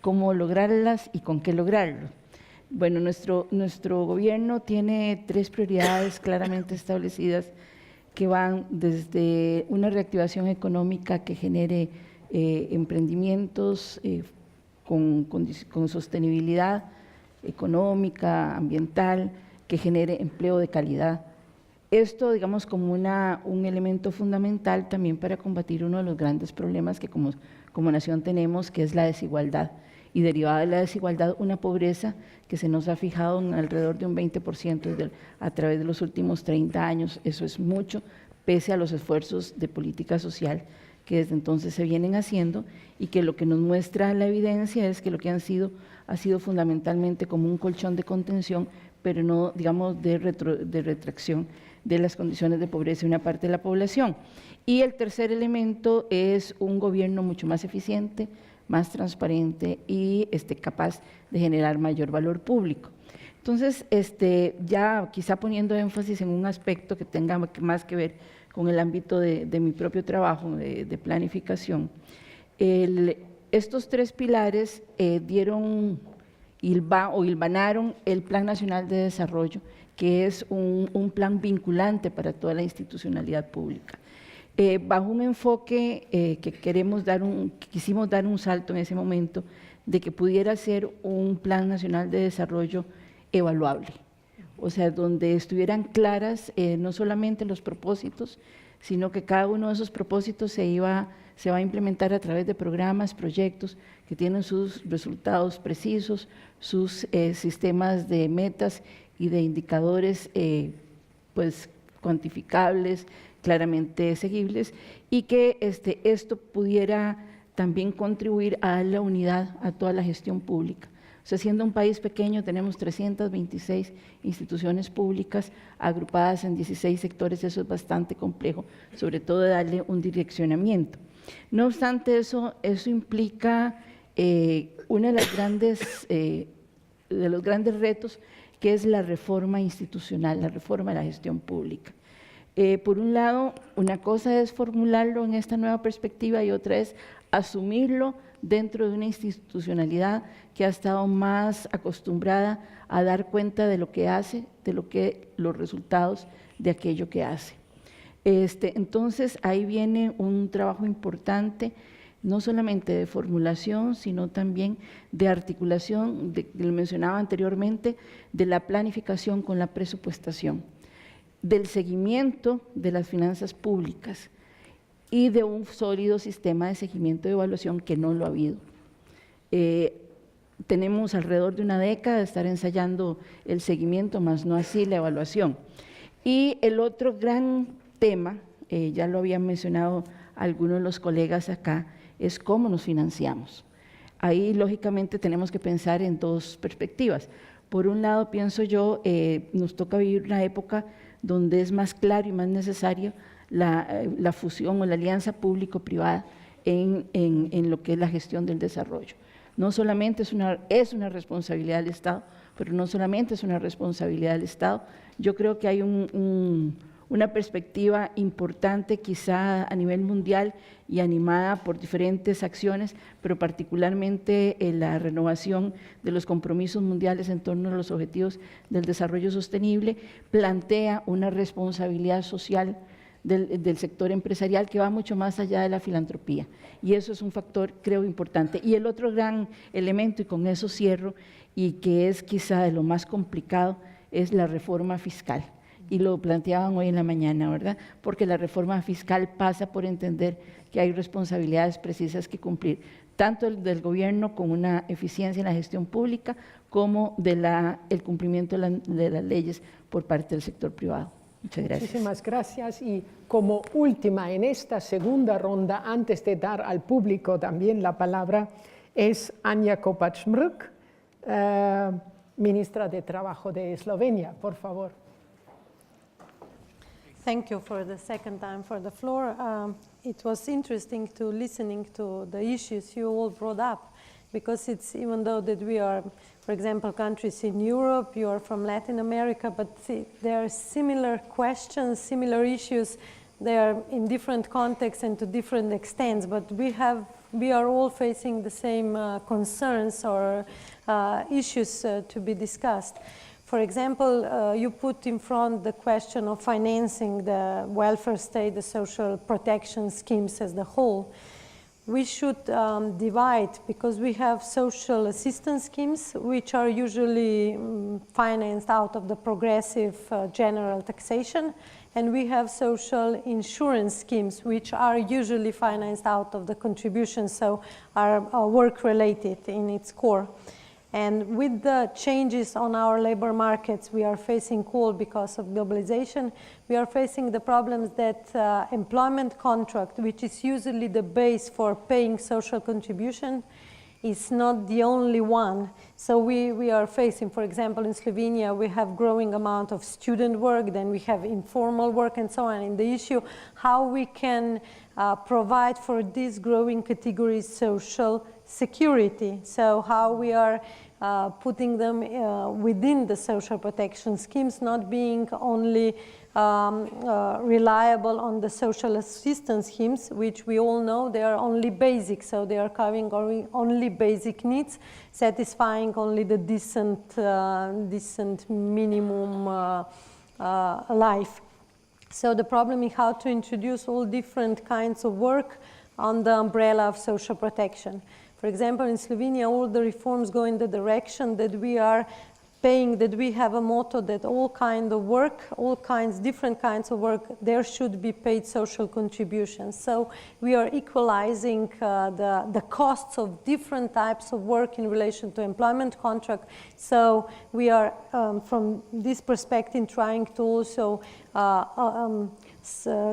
¿Cómo lograrlas y con qué lograrlo? Bueno, nuestro gobierno tiene 3 prioridades claramente establecidas que van desde una reactivación económica que genere emprendimientos con sostenibilidad económica, ambiental, que genere empleo de calidad. Esto, digamos, como un elemento fundamental también para combatir uno de los grandes problemas que como nación tenemos, que es la desigualdad. Y derivada de la desigualdad, una pobreza que se nos ha fijado en alrededor de un 20% a través de los últimos 30 años. Eso es mucho, pese a los esfuerzos de política social que desde entonces se vienen haciendo y que lo que nos muestra la evidencia es que lo que ha sido fundamentalmente como un colchón de contención, pero no, digamos, de retracción de las condiciones de pobreza de una parte de la población. Y el tercer elemento es un gobierno mucho más eficiente, más transparente y capaz de generar mayor valor público. Entonces, ya quizá poniendo énfasis en un aspecto que tenga más que ver con el ámbito de mi propio trabajo de planificación, estos tres pilares hilvanaron el Plan Nacional de Desarrollo, que es un plan vinculante para toda la institucionalidad pública. Bajo un enfoque que quisimos dar un salto en ese momento de que pudiera ser un Plan Nacional de Desarrollo evaluable, o sea, donde estuvieran claras no solamente los propósitos, sino que cada uno de esos propósitos se va a implementar a través de programas, proyectos que tienen sus resultados precisos, sus sistemas de metas y de indicadores pues cuantificables, claramente seguibles, y que esto pudiera también contribuir a la unidad a toda la gestión pública. O sea, siendo un país pequeño, tenemos 326 instituciones públicas agrupadas en 16 sectores, eso es bastante complejo, sobre todo darle un direccionamiento. No obstante eso implica uno de los grandes retos, que es la reforma institucional, la reforma de la gestión pública. Por un lado, una cosa es formularlo en esta nueva perspectiva y otra es asumirlo dentro de una institucionalidad que ha estado más acostumbrada a dar cuenta de lo que hace, los resultados de aquello que hace. Entonces, ahí viene un trabajo importante, no solamente de formulación, sino también de articulación, lo mencionaba anteriormente, de la planificación con la presupuestación, del seguimiento de las finanzas públicas y de un sólido sistema de seguimiento y evaluación que no lo ha habido. Tenemos alrededor de una década de estar ensayando el seguimiento, más no así la evaluación. Y el otro gran tema, ya lo habían mencionado algunos de los colegas acá, es cómo nos financiamos. Ahí, lógicamente, tenemos que pensar en dos perspectivas. Por un lado, pienso yo, nos toca vivir una época donde es más claro y más necesario la fusión o la alianza público-privada en lo que es la gestión del desarrollo. No solamente es una responsabilidad del Estado, pero no solamente es una responsabilidad del Estado. Yo creo que hay una perspectiva importante quizá a nivel mundial y animada por diferentes acciones, pero particularmente la renovación de los compromisos mundiales en torno a los objetivos del desarrollo sostenible, plantea una responsabilidad social del sector empresarial que va mucho más allá de la filantropía, y eso es un factor, creo, importante. Y el otro gran elemento, y con eso cierro, y que es quizá de lo más complicado, es la reforma fiscal. Y lo planteaban hoy en la mañana, ¿verdad? Porque la reforma fiscal pasa por entender que hay responsabilidades precisas que cumplir, tanto del gobierno con una eficiencia en la gestión pública, como el cumplimiento de las leyes por parte del sector privado. Muchas gracias. Muchísimas gracias. Y como última en esta segunda ronda, antes de dar al público también la palabra, es Anja Kopač-Mrk, ministra de Trabajo de Eslovenia. Por favor. Thank you for the second time for the floor. It was interesting to listening to the issues you all brought up, because it's, even though that we are, for example, countries in Europe, you are from Latin America, but there are similar questions, similar issues. They are in different contexts and to different extents, but we are all facing the same concerns or issues to be discussed. For example, you put in front the question of financing the welfare state, the social protection schemes as the whole. We should divide, because we have social assistance schemes, which are usually financed out of the progressive general taxation, and we have social insurance schemes, which are usually financed out of the contributions, so are work-related in its core. And with the changes on our labor markets we are facing all because of globalization, we are facing the problems that employment contract, which is usually the base for paying social contribution, is not the only one. So we are facing, for example, in Slovenia, we have growing amount of student work, then we have informal work and so on. And the issue, how we can provide for these growing categories social security. So how we are putting them within the social protection schemes, not being only reliable on the social assistance schemes, which we all know they are only basic, so they are covering only basic needs, satisfying only the decent minimum life. So the problem is how to introduce all different kinds of work on the umbrella of social protection. For example, in Slovenia, all the reforms go in the direction that we are paying, that we have a motto that all kind of work, different kinds of work, there should be paid social contributions. So we are equalizing the costs of different types of work in relation to employment contract. So we are, from this perspective, trying to also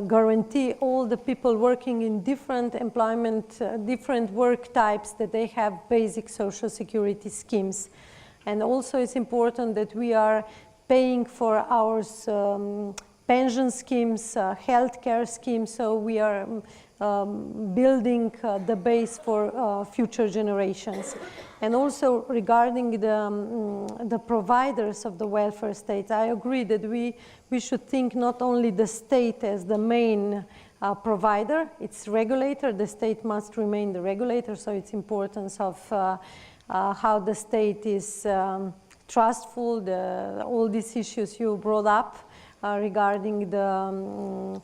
guarantee all the people working in different employment, different work types, that they have basic social security schemes. And also it's important that we are paying for our pension schemes, healthcare schemes, so we are building the base for future generations. And also regarding the providers of the welfare state, I agree that we should think not only the state as the main provider, it's regulator, the state must remain the regulator, so it's importance of how the state is trustful, all these issues you brought up regarding the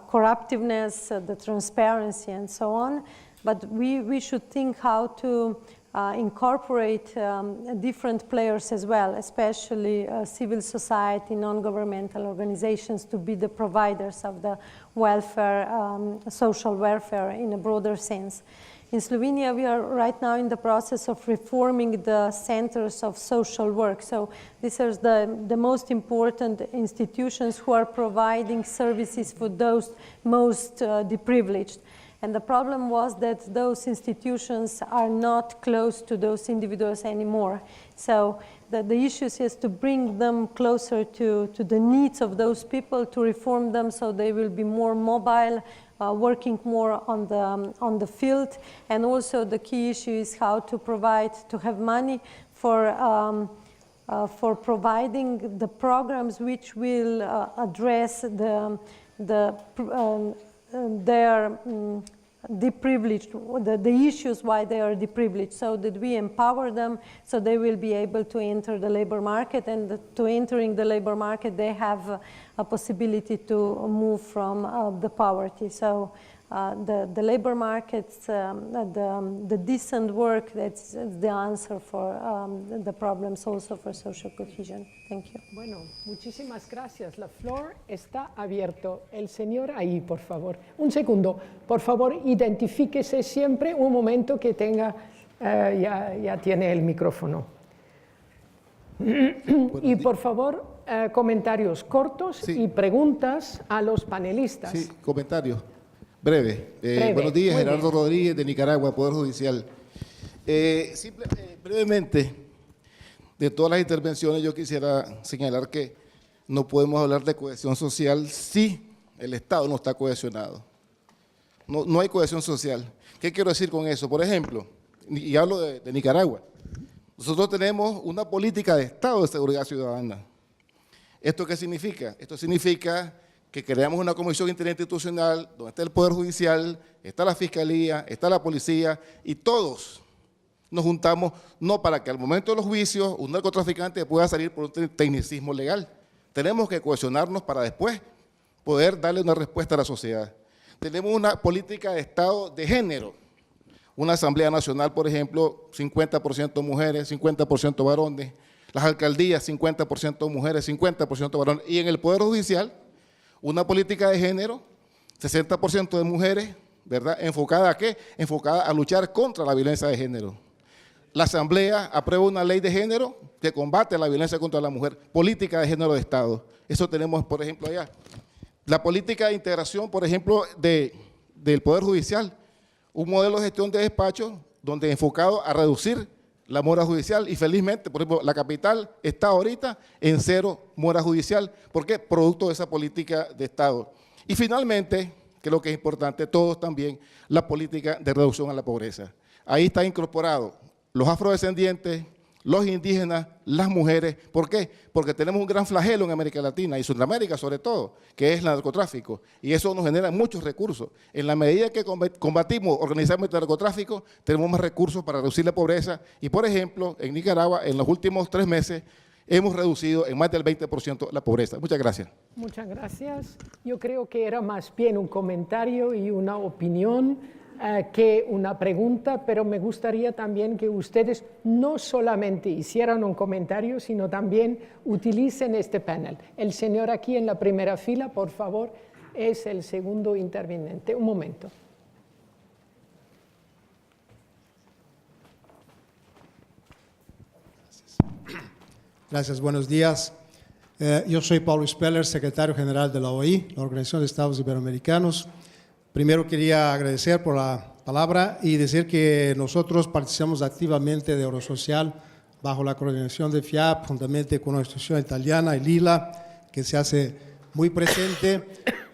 corruptiveness, the transparency and so on. But we should think how to incorporate different players as well, especially civil society, non-governmental organizations, to be the providers of the welfare, social welfare in a broader sense. In Slovenia, we are right now in the process of reforming the centers of social work. So these are the most important institutions who are providing services for those most deprivileged. And the problem was that those institutions are not close to those individuals anymore. So the issue is to bring them closer to the needs of those people, to reform them so they will be more mobile, working more on the field. And also the key issue is how to provide, to have money for providing the programs which will address their deprivileged, the issues why they are deprivileged, so that we empower them so they will be able to enter the labor market, and to entering the labor market they have a possibility to move from the poverty. So the labor markets, the decent work, that's the answer for the problems also for social cohesion. Thank you. Bueno, muchísimas gracias. La floor está abierto. El señor ahí, por favor. Un segundo, por favor, identifíquese siempre. Un momento que tenga, ya tiene el micrófono. Y por favor, comentarios cortos y preguntas a los panelistas. Sí, comentarios. Breve. Buenos días, Gerardo Rodríguez, de Nicaragua, Poder Judicial. Brevemente, de todas las intervenciones yo quisiera señalar que no podemos hablar de cohesión social si el Estado no está cohesionado. No hay cohesión social. ¿Qué quiero decir con eso? Por ejemplo, y hablo de Nicaragua, nosotros tenemos una política de Estado de seguridad ciudadana. ¿Esto qué significa? Esto significa que creamos una comisión interinstitucional donde está el Poder Judicial, está la Fiscalía, está la Policía, y todos nos juntamos no para que al momento de los juicios un narcotraficante pueda salir por un tecnicismo legal. Tenemos que cohesionarnos para después poder darle una respuesta a la sociedad. Tenemos una política de Estado de género. Una Asamblea Nacional, por ejemplo, 50% mujeres, 50% varones. Las alcaldías, 50% mujeres, 50% varones. Y en el Poder Judicial, una política de género, 60% de mujeres, ¿verdad? ¿Enfocada a qué? Enfocada a luchar contra la violencia de género. la Asamblea aprueba una ley de género que combate la violencia contra la mujer, política de género de Estado. Eso tenemos, por ejemplo, allá. La política de integración, por ejemplo, del Poder Judicial, un modelo de gestión de despacho donde enfocado a reducir la mora judicial y felizmente, por ejemplo, la capital está ahorita en 0 mora judicial. ¿Por qué? Producto de esa política de Estado. Y finalmente, creo que es importante, todos también, la política de reducción a la pobreza. Ahí está incorporado los afrodescendientes, los indígenas, las mujeres. ¿Por qué? Porque tenemos un gran flagelo en América Latina y Sudamérica sobre todo, que es el narcotráfico, y eso nos genera muchos recursos. En la medida que combatimos, organizamos el narcotráfico, tenemos más recursos para reducir la pobreza y, por ejemplo, en Nicaragua, en los últimos 3 meses, hemos reducido en más del 20% la pobreza. Muchas gracias. Muchas gracias. Yo creo que era más bien un comentario y una opinión que una pregunta, pero me gustaría también que ustedes no solamente hicieran un comentario, sino también utilicen este panel. El señor aquí en la primera fila, por favor, es el segundo interviniente. Un momento. Gracias, buenos días. Yo soy Paulo Speller, secretario general de la OI, la Organización de Estados Iberoamericanos. Primero quería agradecer por la palabra y decir que nosotros participamos activamente de Eurosocial bajo la coordinación de FIAP, juntamente con una institución italiana, el Lila, que se hace muy presente,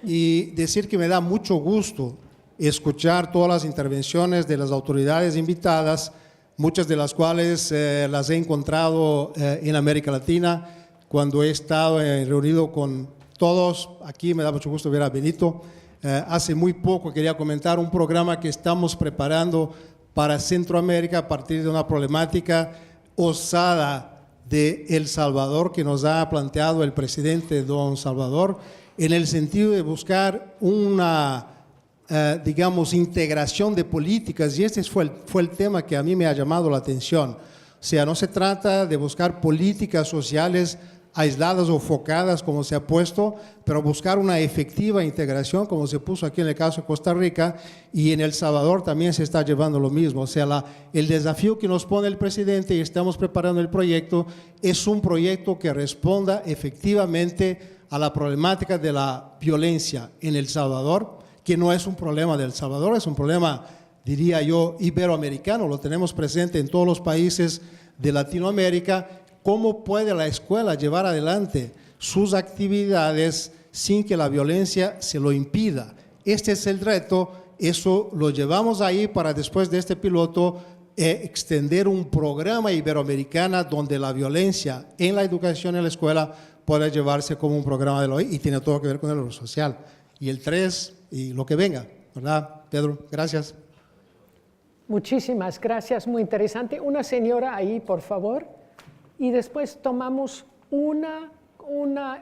y decir que me da mucho gusto escuchar todas las intervenciones de las autoridades invitadas, muchas de las cuales las he encontrado en América Latina, cuando he estado reunido con todos. Aquí me da mucho gusto ver a Benito. Hace muy poco quería comentar un programa que estamos preparando para Centroamérica a partir de una problemática osada de El Salvador que nos ha planteado el presidente don Salvador, en el sentido de buscar una, digamos, integración de políticas, y este fue el tema que a mí me ha llamado la atención. O sea, no se trata de buscar políticas sociales aisladas o focadas como se ha puesto, pero buscar una efectiva integración como se puso aquí en el caso de Costa Rica, y en El Salvador también se está llevando lo mismo. O sea, el desafío que nos pone el presidente, y estamos preparando el proyecto, es un proyecto que responda efectivamente a la problemática de la violencia en El Salvador, que no es un problema de El Salvador, es un problema, diría yo, iberoamericano, lo tenemos presente en todos los países de Latinoamérica. ¿Cómo puede la escuela llevar adelante sus actividades sin que la violencia se lo impida? Este es el reto, eso lo llevamos ahí para después de este piloto extender un programa iberoamericano donde la violencia en la educación en la escuela pueda llevarse como un programa de la OI, y tiene todo que ver con el Eurosocial. Y el 3 y lo que venga, ¿verdad, Pedro? Gracias. Muchísimas gracias, muy interesante. Una señora ahí, por favor. Y después tomamos una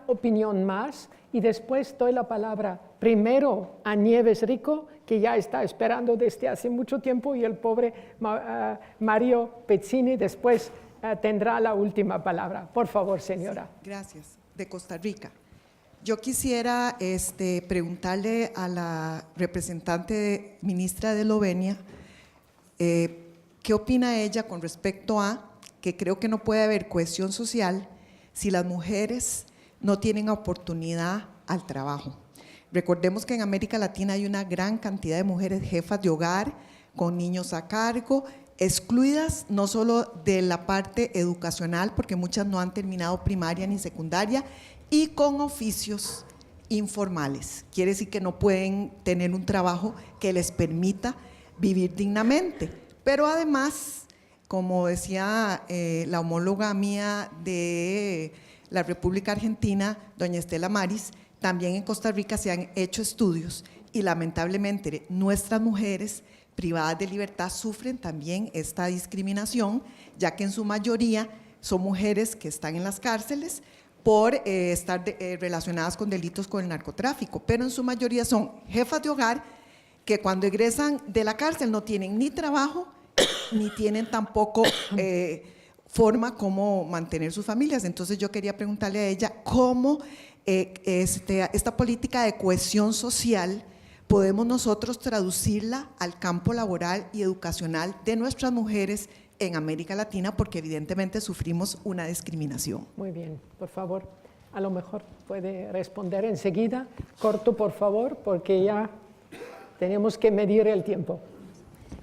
opinión más y después doy la palabra primero a Nieves Rico, que ya está esperando desde hace mucho tiempo, y el pobre Mario Pezzini después tendrá la última palabra. Por favor, señora. Gracias. De Costa Rica. Yo quisiera preguntarle a la representante ministra de Eslovenia qué opina ella con respecto a que creo que no puede haber cohesión social si las mujeres no tienen oportunidad al trabajo. Recordemos que en América Latina hay una gran cantidad de mujeres jefas de hogar, con niños a cargo, excluidas no solo de la parte educacional, porque muchas no han terminado primaria ni secundaria, y con oficios informales. Quiere decir que no pueden tener un trabajo que les permita vivir dignamente. Pero además, como decía la homóloga mía de la República Argentina, doña Estela Maris, también en Costa Rica se han hecho estudios y lamentablemente nuestras mujeres privadas de libertad sufren también esta discriminación, ya que en su mayoría son mujeres que están en las cárceles por estar relacionadas con delitos con el narcotráfico, pero en su mayoría son jefas de hogar que cuando egresan de la cárcel no tienen ni trabajo, ni tienen tampoco forma como mantener sus familias. Entonces yo quería preguntarle a ella cómo esta política de cohesión social podemos nosotros traducirla al campo laboral y educacional de nuestras mujeres en América Latina porque evidentemente sufrimos una discriminación. Muy bien, por favor, a lo mejor puede responder enseguida. Corto, por favor, porque ya tenemos que medir el tiempo.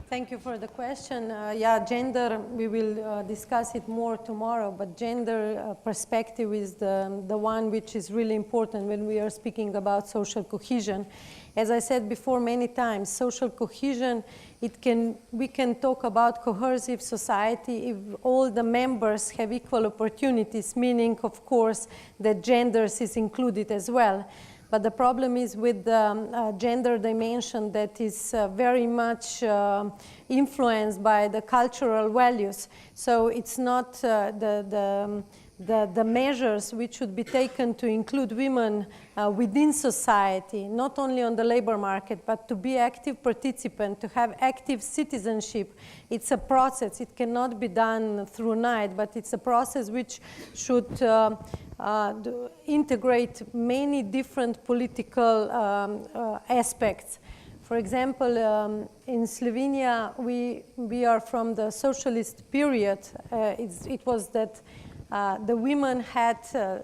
Thank you for the question. Yeah, gender, we will discuss it more tomorrow, but gender perspective is the one which is really important when we are speaking about social cohesion. As I said before many times, social cohesion, we can talk about cohesive society if all the members have equal opportunities, meaning, of course, that genders is included as well. But the problem is with the gender dimension that is very much influenced by the cultural values. So it's not the measures which should be taken to include women within society, not only on the labor market, but to be active participant, to have active citizenship. It's a process. It cannot be done through night, but it's a process which should integrate many different political aspects. For example, in Slovenia, we are from the socialist period. It was that the women had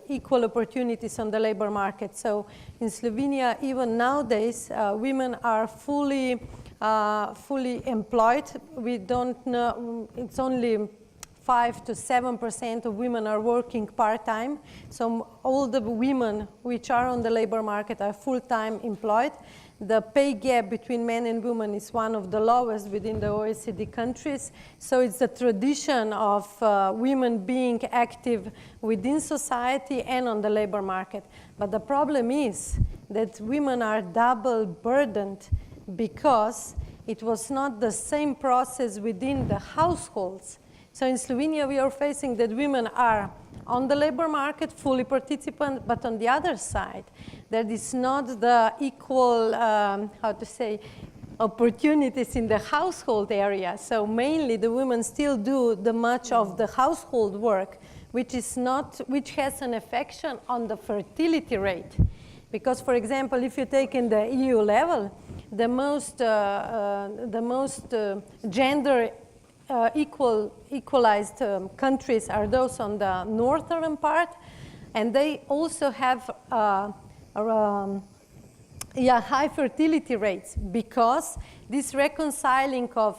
equal opportunities on the labor market. So in Slovenia, even nowadays, women are fully employed. We don't know, it's only 5 to 7% of women are working part-time. So all the women which are on the labor market are full-time employed. The pay gap between men and women is one of the lowest within the OECD countries. So it's a tradition of women being active within society and on the labor market. But the problem is that women are double burdened because it was not the same process within the households. So in Slovenia, we are facing that women are on the labor market, fully participant, but on the other side, there is not the equal, opportunities in the household area. So mainly the women still do the much of the household work, which has an effect on the fertility rate. Because, for example, if you take in the EU level, the most gender equalized countries are those on the northern part, and they also have high fertility rates because this reconciling of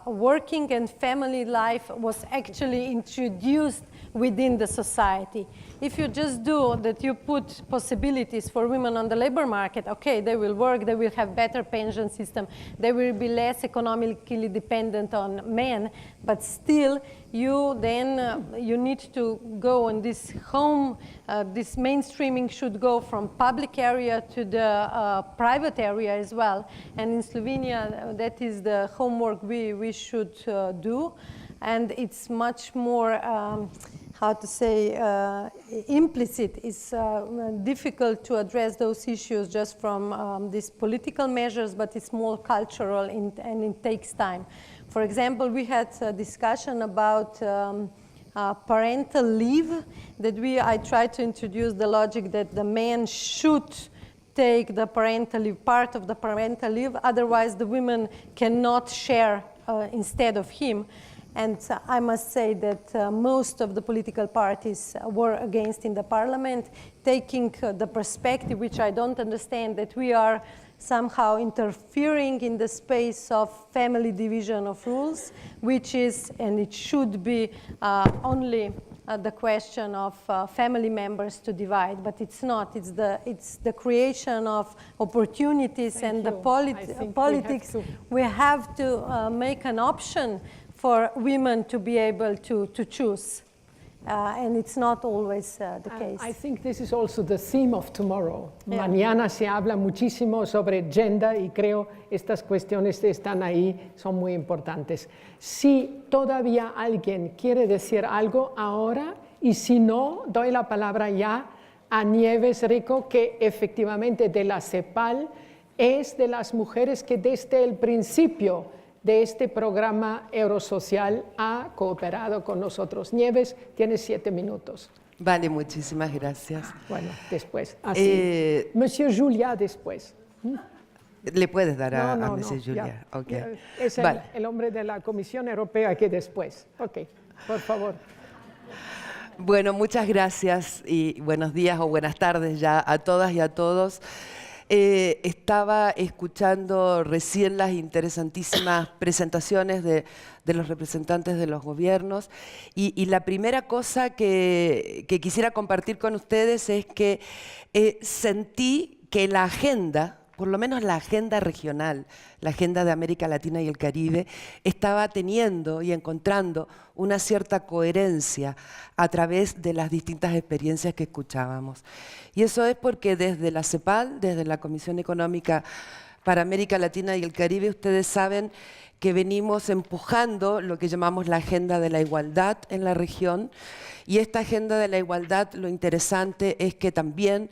working and family life was actually introduced within the society. If you just do that, you put possibilities for women on the labor market, okay, they will work, they will have better pension system, they will be less economically dependent on men, but still you need to go on this home, this mainstreaming should go from public area to the private area as well. And in Slovenia, that is the homework we should do. And it's much more, implicit. It's difficult to address those issues just from these political measures, but it's more cultural and it takes time. For example, we had a discussion about parental leave, I tried to introduce the logic that the man should take the parental leave, part of the parental leave, otherwise the women cannot share instead of him. And I must say that most of the political parties were against in the parliament, taking the perspective, which I don't understand, that we are somehow interfering in the space of family division of rules, which is, and it should be only the question of family members to divide, but it's not. It's the creation of opportunities and the politics. We have to make an option for women to be able to choose. And it's not always the case. I think this is also the theme of tomorrow. Yeah. Mañana se habla muchísimo sobre gender y creo estas cuestiones están ahí, son muy importantes. Si todavía alguien quiere decir algo ahora, y si no, doy la palabra ya a Nieves Rico, que efectivamente de la CEPAL es de las mujeres que desde el principio de este programa Eurosocial ha cooperado con nosotros. Nieves, tienes 7 minutos. Vale, muchísimas gracias. Bueno, después. Así. Monsieur Julia, después. Le puedes dar a No, Mrs. Julia. ya. Okay. Es Vale. el hombre de la Comisión Europea que después. Ok, por favor. Bueno, muchas gracias y buenos días o buenas tardes ya a todas y a todos. Estaba escuchando recién las interesantísimas presentaciones de los representantes de los gobiernos y la primera cosa que quisiera compartir con ustedes es que sentí que la agenda, por lo menos la agenda regional, la agenda de América Latina y el Caribe, estaba teniendo y encontrando una cierta coherencia a través de las distintas experiencias que escuchábamos. Y eso es porque desde la CEPAL, desde la Comisión Económica para América Latina y el Caribe, ustedes saben que venimos empujando lo que llamamos la agenda de la igualdad en la región. Y esta agenda de la igualdad, lo interesante es que también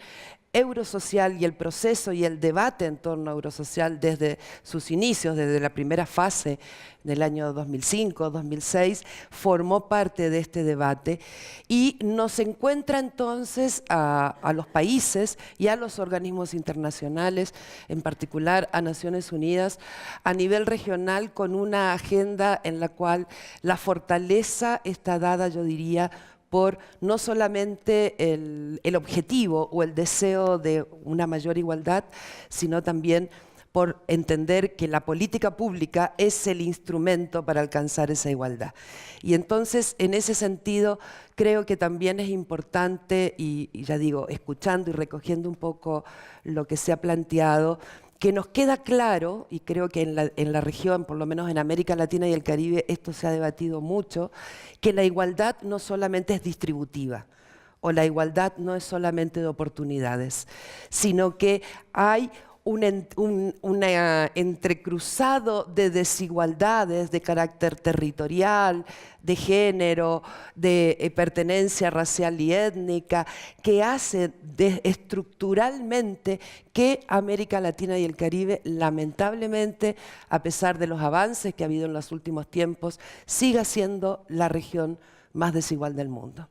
Eurosocial y el proceso y el debate en torno a Eurosocial desde sus inicios, desde la primera fase del año 2005-2006, formó parte de este debate y nos encuentra entonces a los países y a los organismos internacionales, en particular a Naciones Unidas, a nivel regional con una agenda en la cual la fortaleza está dada, yo diría, por no solamente el objetivo o el deseo de una mayor igualdad, sino también por entender que la política pública es el instrumento para alcanzar esa igualdad. Y entonces, en ese sentido, creo que también es importante, y ya digo, escuchando y recogiendo un poco lo que se ha planteado, que nos queda claro, y creo que en la región, por lo menos en América Latina y el Caribe, esto se ha debatido mucho, que la igualdad no solamente es distributiva, o la igualdad no es solamente de oportunidades, sino que hay un entrecruzado de desigualdades de carácter territorial, de género, de pertenencia racial y étnica, que hace estructuralmente que América Latina y el Caribe, lamentablemente, a pesar de los avances que ha habido en los últimos tiempos, siga siendo la región más desigual del mundo.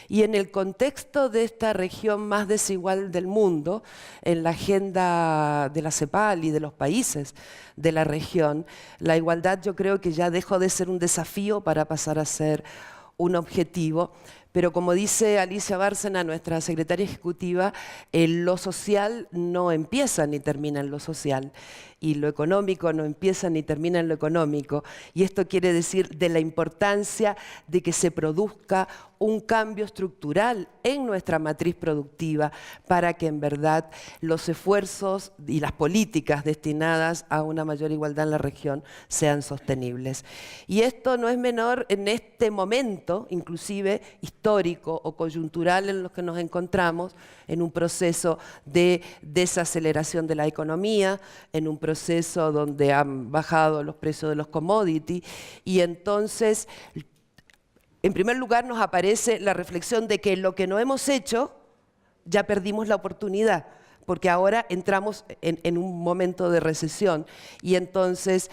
Y en el contexto de esta región más desigual del mundo, en la agenda de la CEPAL y de los países de la región, la igualdad yo creo que ya dejó de ser un desafío para pasar a ser un objetivo. Pero como dice Alicia Bárcena, nuestra secretaria ejecutiva, lo social no empieza ni termina en lo social, y lo económico no empieza ni termina en lo económico. Y esto quiere decir de la importancia de que se produzca un cambio estructural en nuestra matriz productiva para que en verdad los esfuerzos y las políticas destinadas a una mayor igualdad en la región sean sostenibles. Y esto no es menor en este momento, inclusive histórico o coyuntural en los que nos encontramos, en un proceso de desaceleración de la economía, en un proceso donde han bajado los precios de los commodities, y entonces, en primer lugar, nos aparece la reflexión de que lo que no hemos hecho, ya perdimos la oportunidad, porque ahora entramos en un momento de recesión, y entonces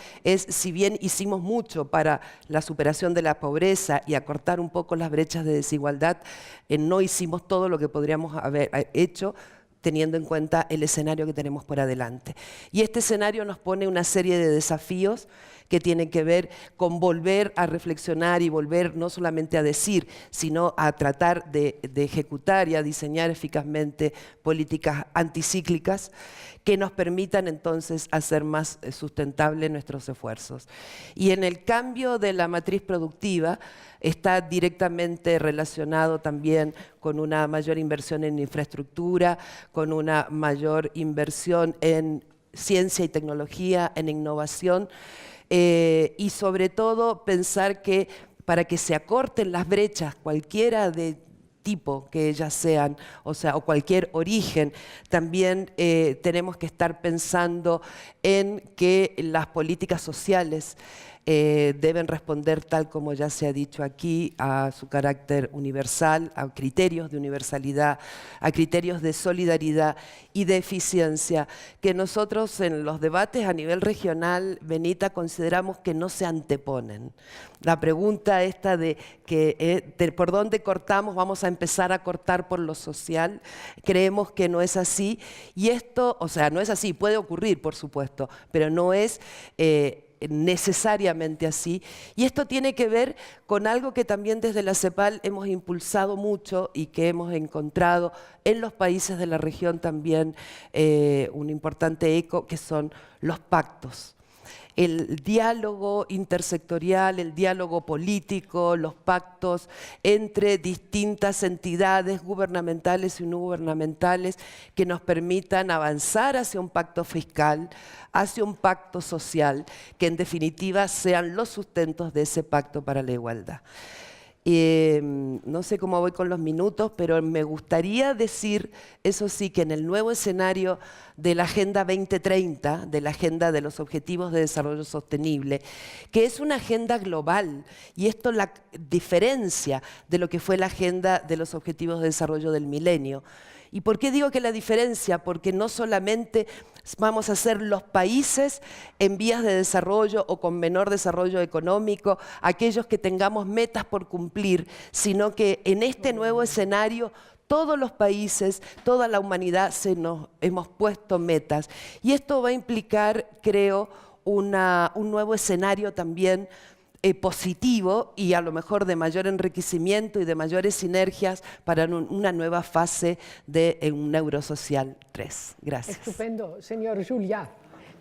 si bien hicimos mucho para la superación de la pobreza y acortar un poco las brechas de desigualdad, no hicimos todo lo que podríamos haber hecho teniendo en cuenta el escenario que tenemos por adelante. Y este escenario nos pone una serie de desafíos que tienen que ver con volver a reflexionar y volver no solamente a decir, sino a tratar de ejecutar y a diseñar eficazmente políticas anticíclicas que nos permitan entonces hacer más sustentables nuestros esfuerzos. Y en el cambio de la matriz productiva está directamente relacionado también con una mayor inversión en infraestructura, con una mayor inversión en ciencia y tecnología, en innovación, y sobre todo pensar que para que se acorten las brechas, cualquiera de tipo que ellas sean, o cualquier origen, también tenemos que estar pensando en que las políticas sociales deben responder, tal como ya se ha dicho aquí, a su carácter universal, a criterios de universalidad, a criterios de solidaridad y de eficiencia, que nosotros en los debates a nivel regional, Benita, consideramos que no se anteponen. La pregunta esta de por dónde cortamos, vamos a empezar a cortar por lo social, creemos que no es así, y esto, o sea, no es así, puede ocurrir, por supuesto, pero no es necesariamente así. Y esto tiene que ver con algo que también desde la CEPAL hemos impulsado mucho y que hemos encontrado en los países de la región también un importante eco, que son los pactos. El diálogo intersectorial, el diálogo político, los pactos entre distintas entidades gubernamentales y no gubernamentales que nos permitan avanzar hacia un pacto fiscal, hacia un pacto social, que en definitiva sean los sustentos de ese pacto para la igualdad. No sé cómo voy con los minutos, pero me gustaría decir, eso sí, que en el nuevo escenario de la Agenda 2030, de la Agenda de los Objetivos de Desarrollo Sostenible, que es una agenda global, y esto la diferencia de lo que fue la Agenda de los Objetivos de Desarrollo del Milenio. ¿Y por qué digo que la diferencia? Porque no solamente vamos a ser los países en vías de desarrollo o con menor desarrollo económico, aquellos que tengamos metas por cumplir, sino que en este nuevo escenario todos los países, toda la humanidad nos hemos puesto metas. Y esto va a implicar, creo, un nuevo escenario también positivo y a lo mejor de mayor enriquecimiento y de mayores sinergias para una nueva fase de un Eurosocial 3. Gracias. Estupendo, señor Juliá.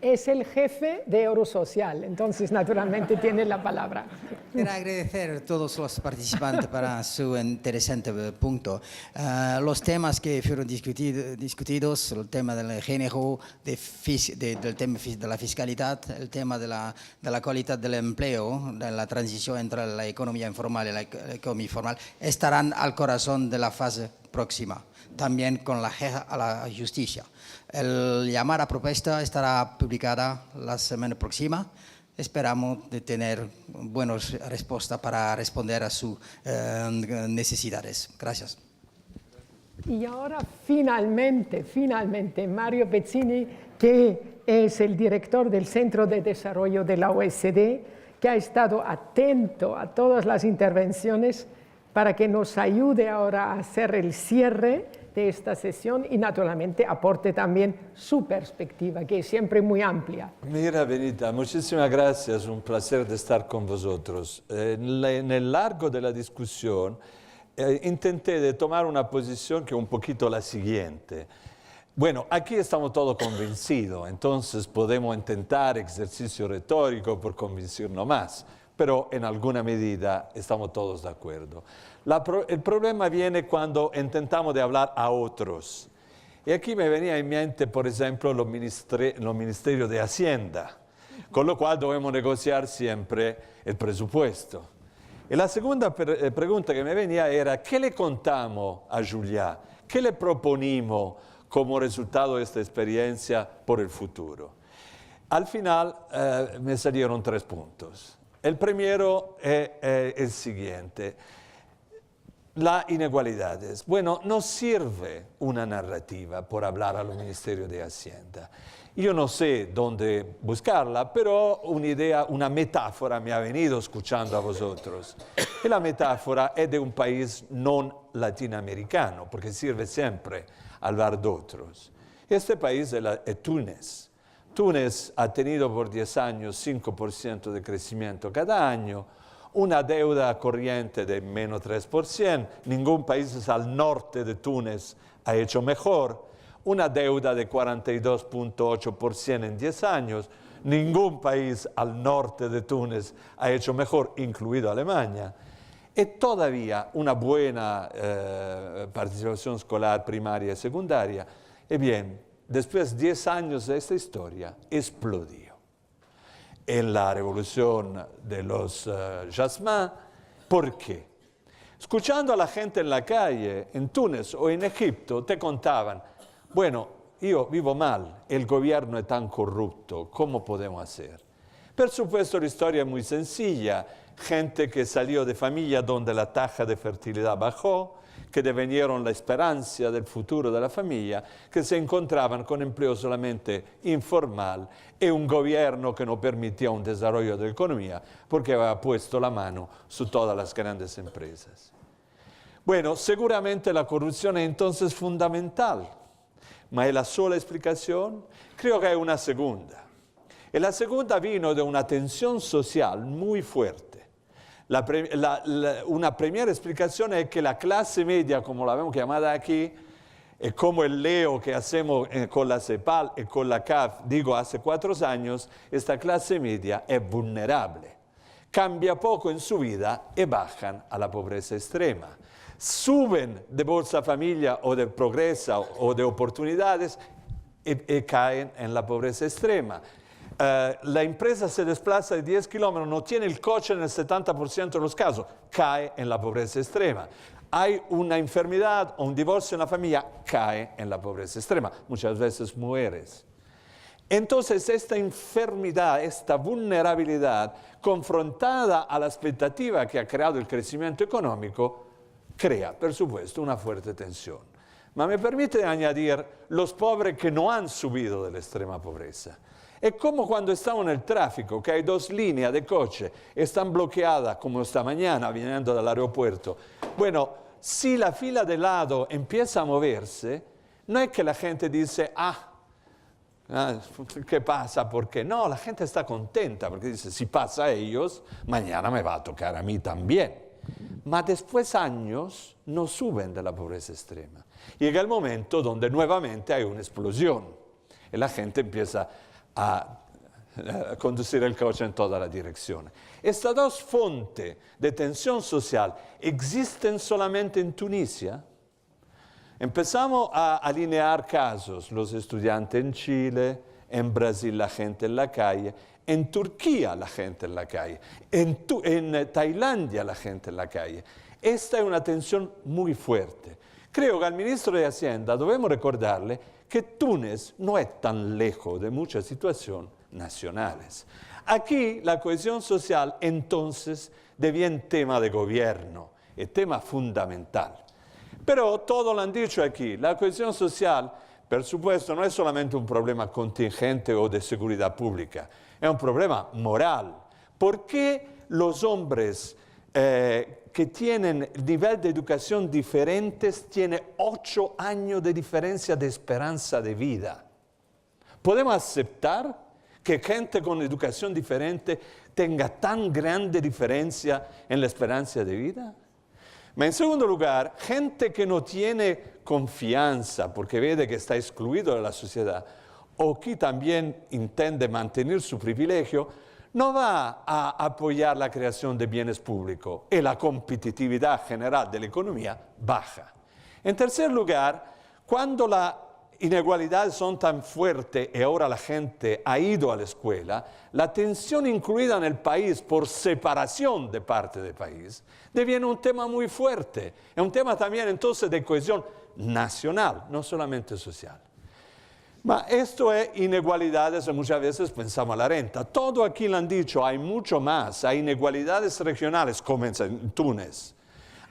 Es el jefe de Eurosocial, entonces naturalmente tiene la palabra. Quiero agradecer a todos los participantes para su interesante punto. Los temas que fueron discutidos, el tema del género, del tema de la fiscalidad, el tema de la calidad del empleo, de la transición entre la economía informal y la economía formal, estarán al corazón de la fase próxima, también con la a la justicia. El llamar a propuesta estará publicada la semana próxima. Esperamos de tener buenas respuestas para responder a sus necesidades. Gracias. Y ahora finalmente, Mario Pezzini, que es el director del Centro de Desarrollo de la OECD, que ha estado atento a todas las intervenciones para que nos ayude ahora a hacer el cierre de esta sesión y naturalmente aporte también su perspectiva, que es siempre muy amplia. Mira, Benita, muchísimas gracias, un placer de estar con vosotros. En el largo de la discusión intenté de tomar una posición que es un poquito la siguiente. Bueno, aquí estamos todos convencidos, entonces podemos intentar ejercicio retórico por convencernos más, pero en alguna medida estamos todos de acuerdo. El problema viene cuando intentamos de hablar a otros. Y aquí me venía en mente, por ejemplo, los ministerios de Hacienda, con lo cual debemos negociar siempre el presupuesto. Y la segunda pregunta que me venía era, ¿qué le contamos a Juliá? ¿Qué le proponimos como resultado de esta experiencia por el futuro? Al final me salieron 3 puntos. El primero es el siguiente. Las inequalidades. Bueno, no sirve una narrativa por hablar al Ministerio de Hacienda. Yo no sé dónde buscarla, pero una idea, una metáfora me ha venido escuchando a vosotros. Y la metáfora es de un país no latinoamericano, porque sirve siempre hablar de otros. Este país es Túnez. Túnez ha tenido por 10 años 5% de crecimiento cada año, una deuda corriente de menos 3%, ningún país al norte de Túnez ha hecho mejor, una deuda de 42.8% en 10 años, ningún país al norte de Túnez ha hecho mejor, incluido Alemania, y todavía una buena participación escolar primaria y secundaria. Y bien, después de 10 años de esta historia, explodió. En la revolución de los Jasmine. ¿Por qué? Escuchando a la gente en la calle, en Túnez o en Egipto, te contaban, bueno, yo vivo mal, el gobierno es tan corrupto, ¿cómo podemos hacer? Por supuesto, la historia es muy sencilla. Gente que salió de familia donde la tasa de fertilidad bajó, que devinieron la esperanza del futuro de la familia, que se encontraban con empleo solamente informal y un gobierno que no permitía un desarrollo de la economía porque había puesto la mano su todas las grandes empresas. Bueno, seguramente la corrupción es entonces fundamental, ma ¿es la sola explicación? Creo que hay una segunda. Y la segunda vino de una tensión social muy fuerte. Una primera explicación es que la clase media, como la vemos llamada aquí, como el leo que hacemos con la CEPAL y con la CAF, digo hace 4 años, esta clase media es vulnerable. Cambia poco en su vida y bajan a la pobreza extrema. Suben de Bolsa Familia o de Progresa o de oportunidades y caen en la pobreza extrema. La empresa se desplaza de 10 kilómetros, no tiene el coche en el 70% de los casos, cae en la pobreza extrema. Hay una enfermedad o un divorcio en la familia, cae en la pobreza extrema. Muchas veces mueres. Entonces, esta enfermedad, esta vulnerabilidad, confrontada a la expectativa que ha creado el crecimiento económico, crea, por supuesto, una fuerte tensión. Ma me permite añadir los pobres que no han subido de la extrema pobreza. Es como cuando estamos en el tráfico, que hay 2 líneas de coche, están bloqueadas como esta mañana viniendo del aeropuerto. Bueno, si la fila de lado empieza a moverse, no es que la gente dice, ¿qué pasa? ¿Por qué? No, la gente está contenta porque dice, si pasa a ellos, mañana me va a tocar a mí también. Ma después años no suben de la pobreza extrema. Llega el momento donde nuevamente hay una explosión y la gente empieza a conducir el coche en toda la dirección. Estas 2 fuentes de tensión social existen solamente en Tunisia. Empezamos a alinear casos, los estudiantes en Chile, en Brasil la gente en la calle, en Turquía la gente en la calle, en Tailandia la gente en la calle. Esta es una tensión muy fuerte. Creo que al ministro de Hacienda debemos recordarle que Túnez no es tan lejos de muchas situaciones nacionales. Aquí la cohesión social entonces deviene tema de gobierno, es tema fundamental. Pero todo lo han dicho aquí, la cohesión social, por supuesto, no es solamente un problema contingente o de seguridad pública, es un problema moral. ¿Por qué los hombres que tienen nivel de educación diferentes tienen 8 años de diferencia de esperanza de vida? ¿Podemos aceptar que gente con educación diferente tenga tan grande diferencia en la esperanza de vida? Ma en segundo lugar, gente que no tiene confianza porque ve que está excluido de la sociedad o que también intende mantener su privilegio, no va a apoyar la creación de bienes públicos y la competitividad general de la economía baja. En tercer lugar, cuando las inegalidades son tan fuertes y ahora la gente ha ido a la escuela, la tensión incluida en el país por separación de parte del país deviene un tema muy fuerte. Es un tema también entonces de cohesión nacional, no solamente social. Ma esto es inegalidades, y muchas veces pensamos a la renta. Todo aquí lo han dicho, hay mucho más. Hay inegalidades regionales, como en Túnez.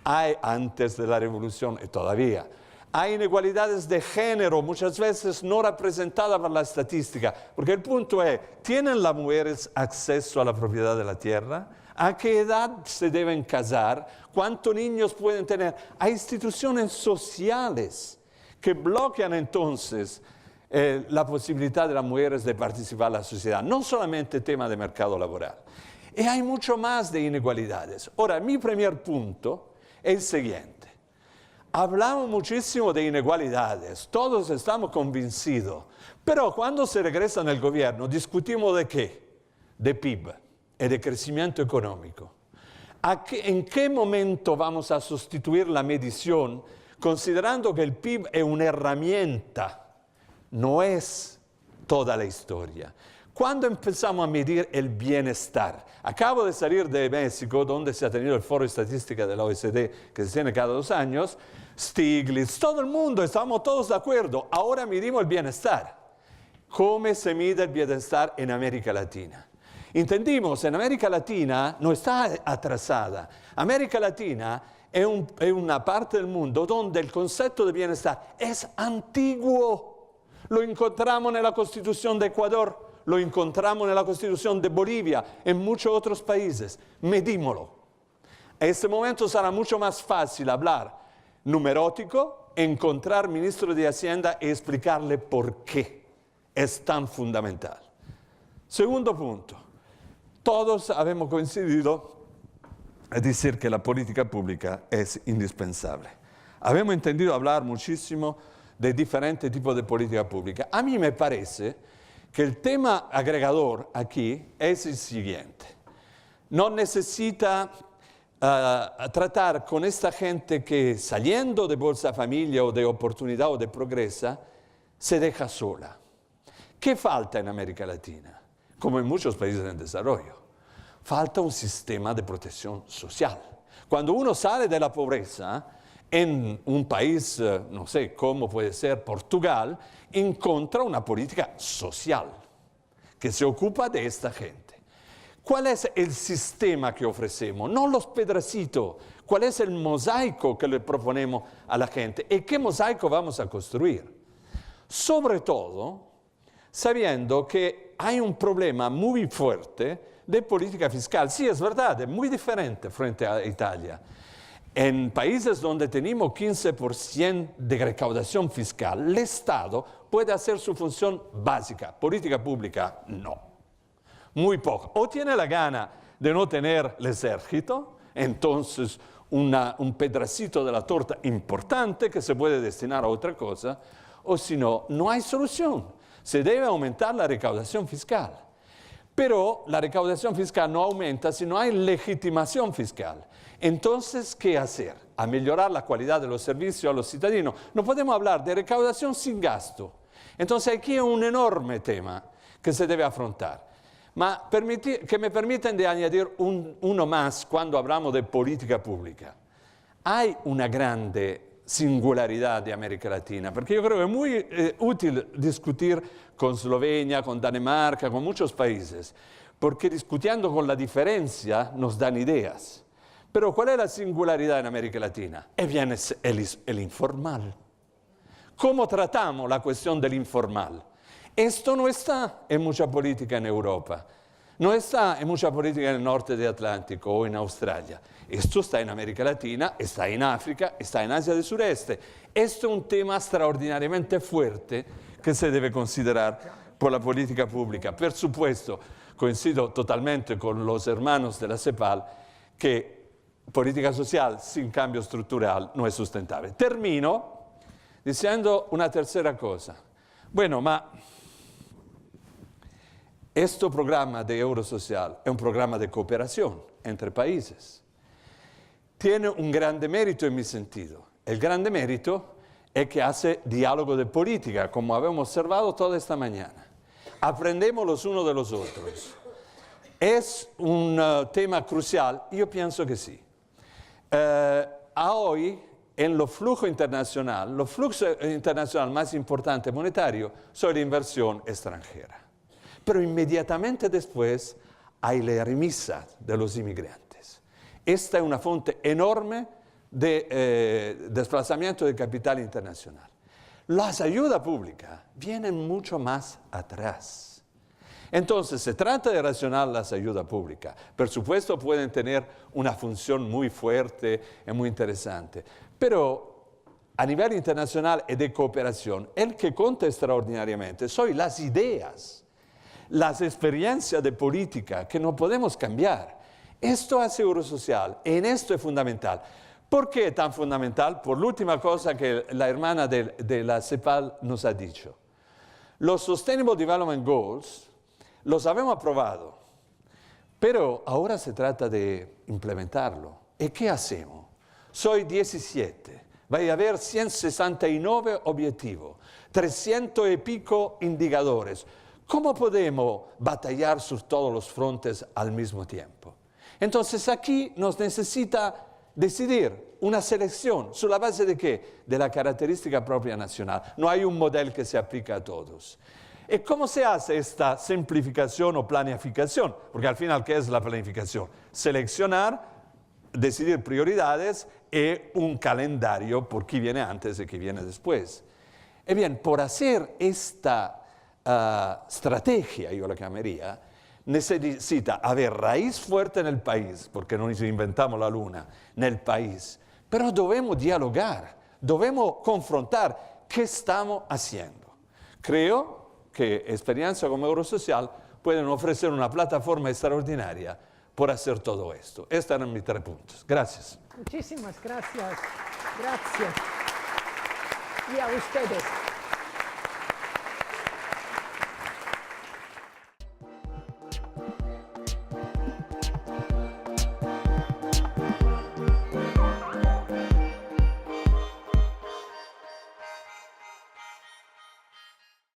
Hay antes de la revolución y todavía. Hay inegalidades de género, muchas veces no representadas por la estadística. Porque el punto es, ¿tienen las mujeres acceso a la propiedad de la tierra? ¿A qué edad se deben casar? ¿Cuántos niños pueden tener? Hay instituciones sociales que bloquean entonces la posibilidad de las mujeres de participar en la sociedad, no solamente tema de mercado laboral. Y hay mucho más de inegalidades. Ahora, mi primer punto es el siguiente. Hablamos muchísimo de inegalidades, todos estamos convencidos, pero cuando se regresa en el gobierno discutimos de qué, de PIB y de crecimiento económico. ¿En qué momento vamos a sustituir la medición considerando que el PIB es una herramienta? No es toda la historia. ¿Cuándo empezamos a medir el bienestar? Acabo de salir de México, donde se ha tenido el foro de estadística de la OECD, que se tiene cada 2 años, Stiglitz, todo el mundo, estamos todos de acuerdo. Ahora medimos el bienestar. ¿Cómo se mide el bienestar en América Latina? Entendimos, en América Latina no está atrasada. América Latina es una parte del mundo donde el concepto de bienestar es antiguo. Lo encontramos en la Constitución de Ecuador, lo encontramos en la Constitución de Bolivia, en muchos otros países. Medímoslo. En este momento será mucho más fácil hablar numerótico, encontrar ministro de Hacienda y explicarle por qué es tan fundamental. Segundo punto. Todos hemos coincidido en decir que la política pública es indispensable. Hemos entendido hablar muchísimo de diferentes tipos de política pública. A mí me parece que el tema agregador aquí es el siguiente. No necesita tratar con esta gente que saliendo de Bolsa Familia o de Oportunidad o de Progresa se deja sola. ¿Qué falta en América Latina? Como en muchos países en desarrollo, falta un sistema de protección social. Cuando uno sale de la pobreza, en un país, no sé, como puede ser Portugal, encuentra una política social que se ocupa de esta gente. ¿Cuál es el sistema que ofrecemos? No los pedacitos. ¿Cuál es el mosaico que le proponemos a la gente? ¿Y qué mosaico vamos a construir? Sobre todo, sabiendo que hay un problema muy fuerte de política fiscal. Sí, es verdad, es muy diferente frente a Italia. En países donde tenemos 15% de recaudación fiscal, el Estado puede hacer su función básica, política pública no. Muy poco. O tiene la gana de no tener el ejército, entonces un pedacito de la torta importante que se puede destinar a otra cosa, o si no, no hay solución. Se debe aumentar la recaudación fiscal. Pero la recaudación fiscal no aumenta si no hay legitimación fiscal. Entonces, ¿qué hacer? A mejorar la calidad de los servicios a los ciudadanos. No podemos hablar de recaudación sin gasto. Entonces, aquí hay un enorme tema que se debe afrontar. Que me permiten de añadir uno más cuando hablamos de política pública. Hay una grande singularidad de América Latina, porque yo creo que es muy útil discutir con Eslovenia, con Dinamarca, con muchos países, porque discutiendo con la diferencia nos dan ideas. Pero ¿cuál es la singularidad en América Latina? Bien, es el informal. ¿Cómo tratamos la cuestión del informal? Esto no está en mucha política en Europa, no está en mucha política en el norte del Atlántico o en Australia. Esto está en América Latina, está en África, está en Asia del Sureste. Esto es un tema extraordinariamente fuerte que se debe considerar por la política pública. Por supuesto, coincido totalmente con los hermanos de la CEPAL que política social sin cambio estructural no es sustentable. Termino diciendo una tercera cosa. Bueno, este programa de Eurosocial es un programa de cooperación entre países. Tiene un grande mérito en mi sentido. El grande mérito es que hace diálogo de política, como habíamos observado toda esta mañana. Aprendemos los unos de los otros. ¿Es un tema crucial? Yo pienso que sí. Hoy, en los flujos internacionales más importantes monetarios son la inversión extranjera. Pero inmediatamente después hay la remesa de los inmigrantes. Esta es una fuente enorme de desplazamiento de capital internacional. Las ayudas públicas vienen mucho más atrás. Entonces, se trata de racionar las ayudas públicas. Por supuesto, pueden tener una función muy fuerte y muy interesante. Pero a nivel internacional y de cooperación, el que cuenta extraordinariamente son las ideas, las experiencias de política que no podemos cambiar. Esto hace Eurosocial, y en esto es fundamental. ¿Por qué es tan fundamental? Por la última cosa que la hermana de la CEPAL nos ha dicho. Los Sustainable Development Goals los habíamos aprobado, pero ahora se trata de implementarlo. ¿Y qué hacemos? Soy 17, va a haber 169 objetivos, 300 y pico indicadores. ¿Cómo podemos batallar sur todos los frontes al mismo tiempo? Entonces aquí nos necesita decidir una selección, ¿sobre la base de qué? De la característica propia nacional. No hay un modelo que se aplica a todos. ¿Y cómo se hace esta simplificación o planificación? Porque al final, ¿qué es la planificación? Seleccionar, decidir prioridades y un calendario por qué viene antes y qué viene después. Y bien, por hacer esta estrategia, yo la llamaría, necesita haber raíz fuerte en el país, porque no nos inventamos la luna, en el país. Pero debemos dialogar, debemos confrontar qué estamos haciendo. Creo que experiencias como Eurosocial pueden ofrecer una plataforma extraordinaria por hacer todo esto. Estos eran mis 3 puntos. Gracias. Muchísimas gracias. Gracias. Y a ustedes.